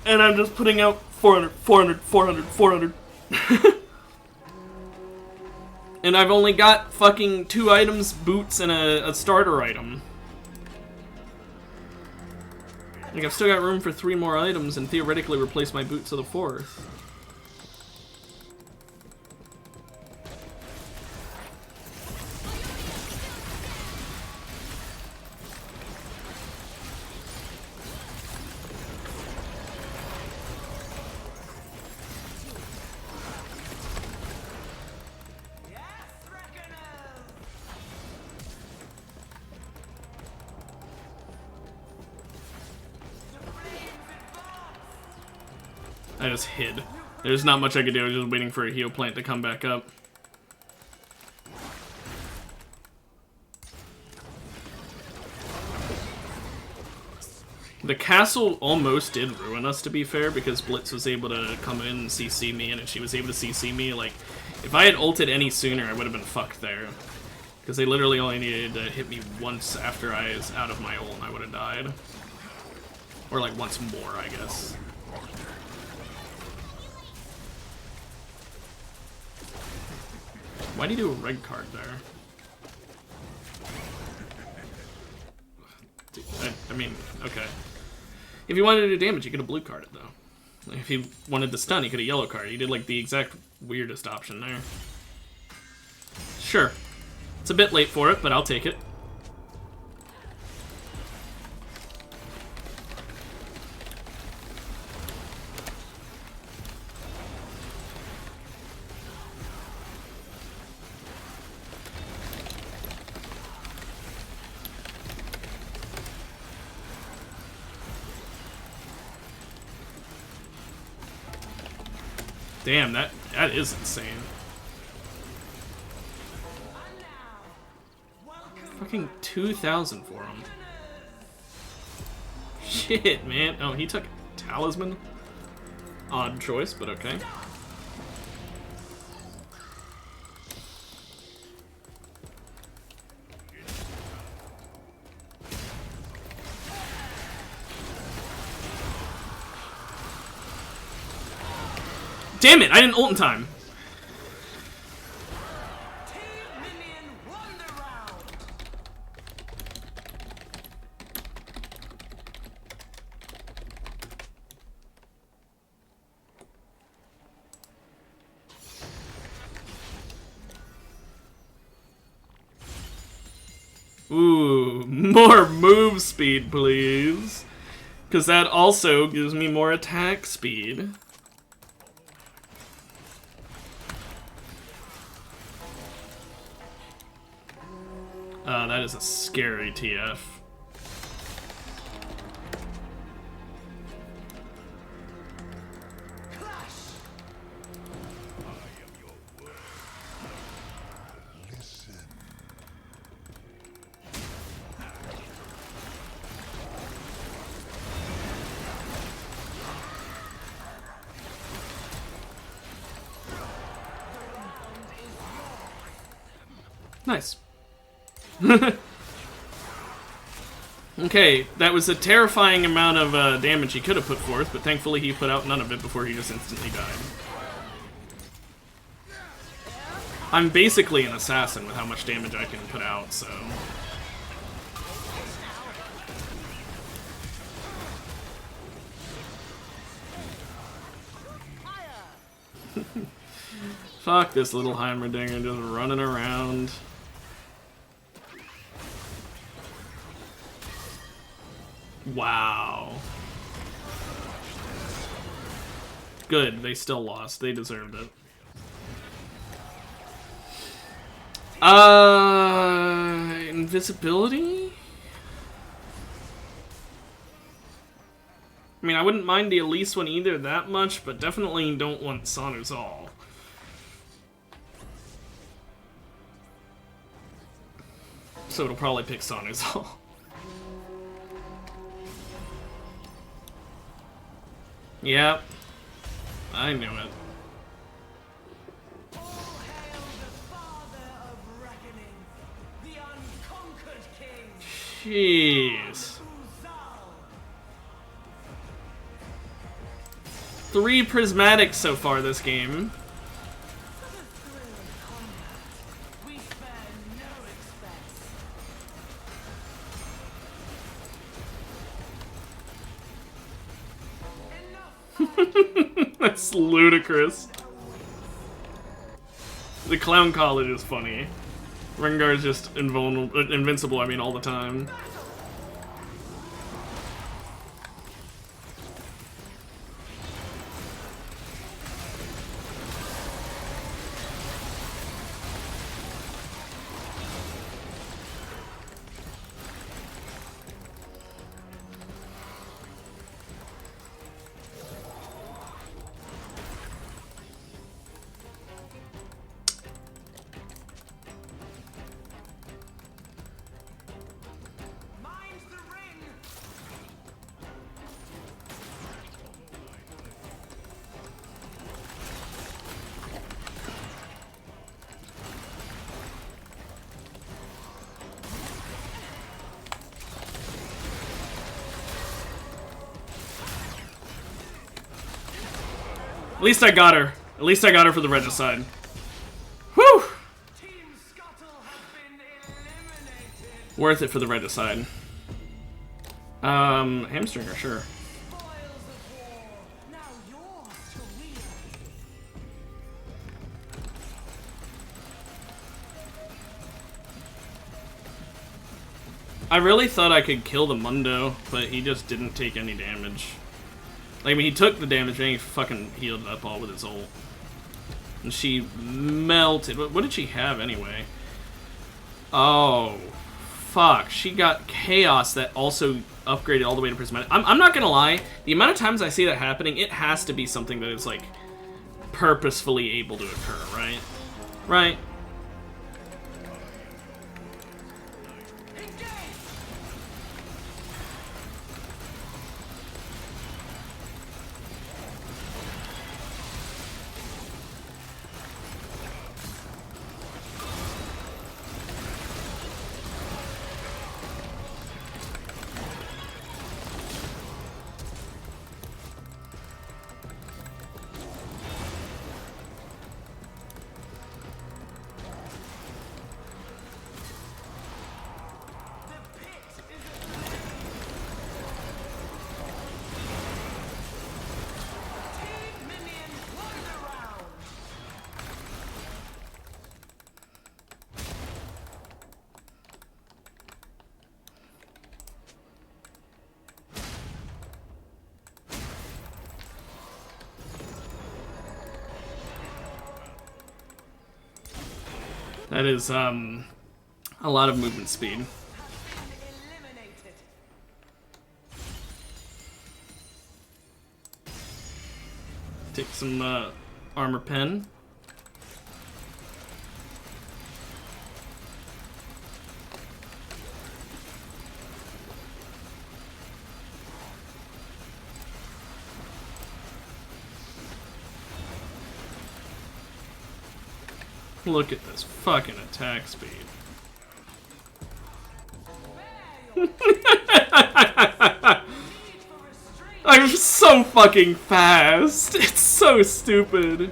And I'm just putting out 400, 400, 400, 400. And I've only got fucking 2 items, boots, and a starter item. Like, I've still got room for 3 more items and theoretically replace my boots to the 4th. I just hid. There's not much I could do, I was just waiting for a heal plant to come back up. The castle almost did ruin us, to be fair, because Blitz was able to come in and CC me, and if she was able to CC me, like, if I had ulted any sooner, I would have been fucked there. Because they literally only needed to hit me once after I was out of my ult, and I would have died. Or, like, once more, I guess. Why'd he do a red card there? I mean, okay. If he wanted to do damage, he could have blue carded, though. If he wanted to stun, he could have yellow carded. He did, like, the exact weirdest option there. Sure. It's a bit late for it, but I'll take it. Damn, that is insane. Fucking 2,000 for him. Shit, man. Oh, he took Talisman? Odd choice, but okay. Damn it, I didn't ult in time. Ooh, more move speed, please. Because that also gives me more attack speed. That is a scary TF. Nice. Okay, that was a terrifying amount of damage he could have put forth, but thankfully he put out none of it before he just instantly died. I'm basically an assassin with how much damage I can put out, so... Fuck this little Heimerdinger just running around. Wow. Good, they still lost. They deserved it. Invisibility? I mean, I wouldn't mind the Elise one either that much, but definitely don't want Sanuzal. So it'll probably pick Sanuzal. Yep. I knew it. All hail the father of reckoning, the unconquered king, Jeez. Uzal. 3 prismatics so far this game. For the thrill of combat, we spare no expense. Enough. That's ludicrous. The clown college is funny. Rengar's just invincible, I mean, all the time. Mind the ring. At least I got her. At least I got her for the regicide. Whew! Team Scuttle has been eliminated. Worth it for the regicide. Hamstringer, sure. Spoils of war, now yours to wield. I really thought I could kill the Mundo, but he just didn't take any damage. Like, I mean, he took the damage and he fucking healed up all with his ult. And she melted. What did she have anyway? Oh, fuck. She got Chaos that also upgraded all the way to Prismatic. I'm not gonna lie. The amount of times I see that happening, it has to be something that is, like, purposefully able to occur, right? Right? The pit is Team Minion won the round. That is, a lot of movement speed. Has been eliminated. Take some, armor pen. Look at this fucking attack speed. I'm so fucking fast. It's so stupid.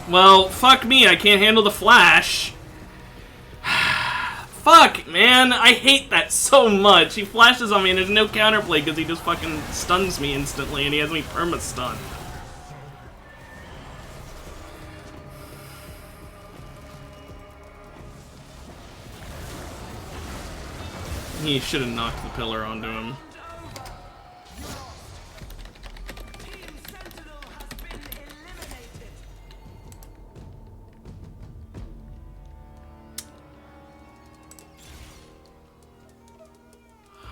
Well, fuck me, I can't handle the flash. Fuck, man, I hate that so much. He flashes on me and there's no counterplay because he just fucking stuns me instantly and he has me perma-stunned. He should have knocked the pillar onto him.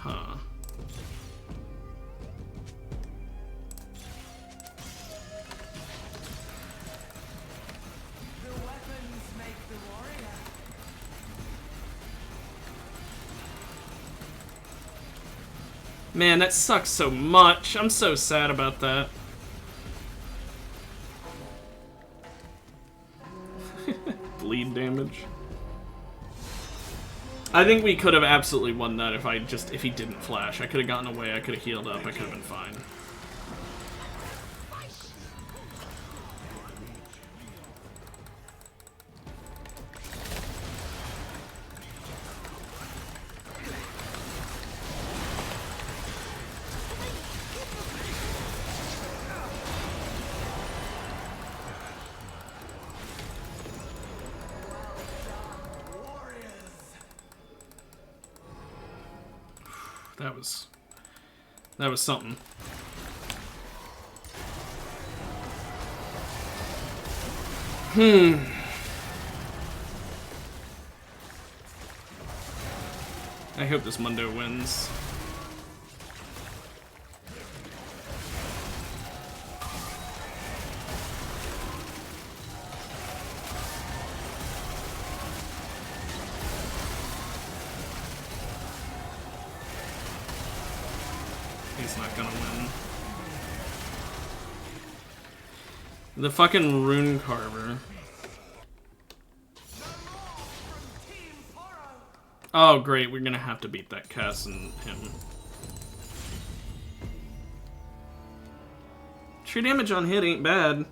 Huh. The weapons make the warrior. Man, that sucks so much. I'm so sad about that. Bleed damage. I think we could have absolutely won that if he didn't flash. I could have gotten away, I could have healed up, I could have been fine. That was something. I hope this Mundo wins. He's not gonna win. The fucking rune carver. Oh great, we're gonna have to beat that Cass and him. True damage on hit ain't bad.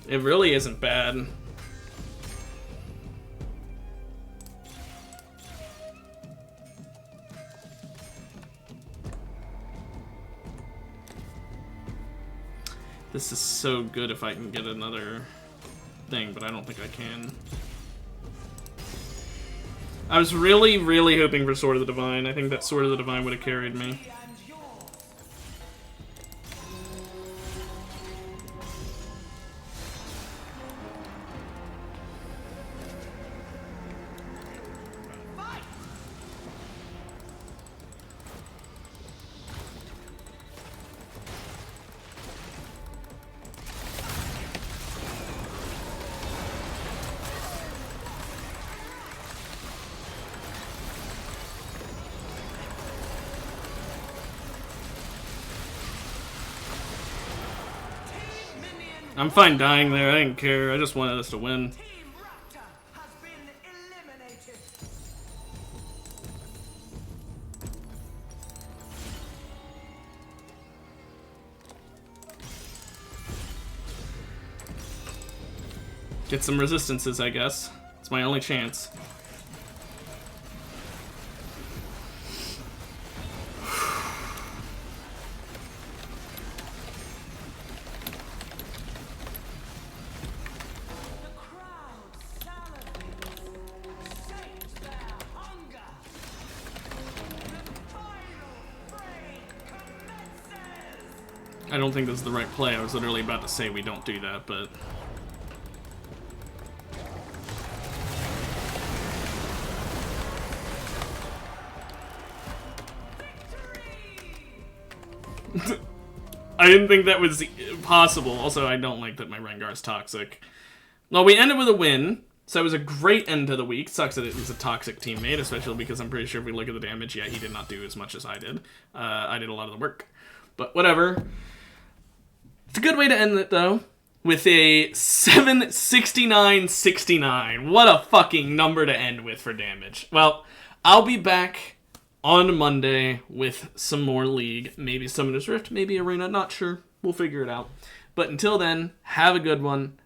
It really isn't bad. This is so good if I can get another thing, but I don't think I can. I was really, really hoping for Sword of the Divine. I think that Sword of the Divine would have carried me. I'm fine dying there, I didn't care, I just wanted us to win. Team Raptor has been eliminated. Get some resistances, I guess. It's my only chance. I don't think this is the right play. I was literally about to say we don't do that, but... I didn't think that was possible. Also, I don't like that my Rengar's toxic. Well, we ended with a win, so it was a great end to the week. Sucks that it was a toxic teammate, especially because I'm pretty sure if we look at the damage, yeah, he did not do as much as I did. I did a lot of the work. But whatever. It's a good way to end it, though, with a 769-69. What a fucking number to end with for damage. Well, I'll be back on Monday with some more League. Maybe Summoner's Rift, maybe Arena, not sure. We'll figure it out. But until then, have a good one,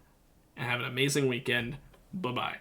and have an amazing weekend. Bye-bye.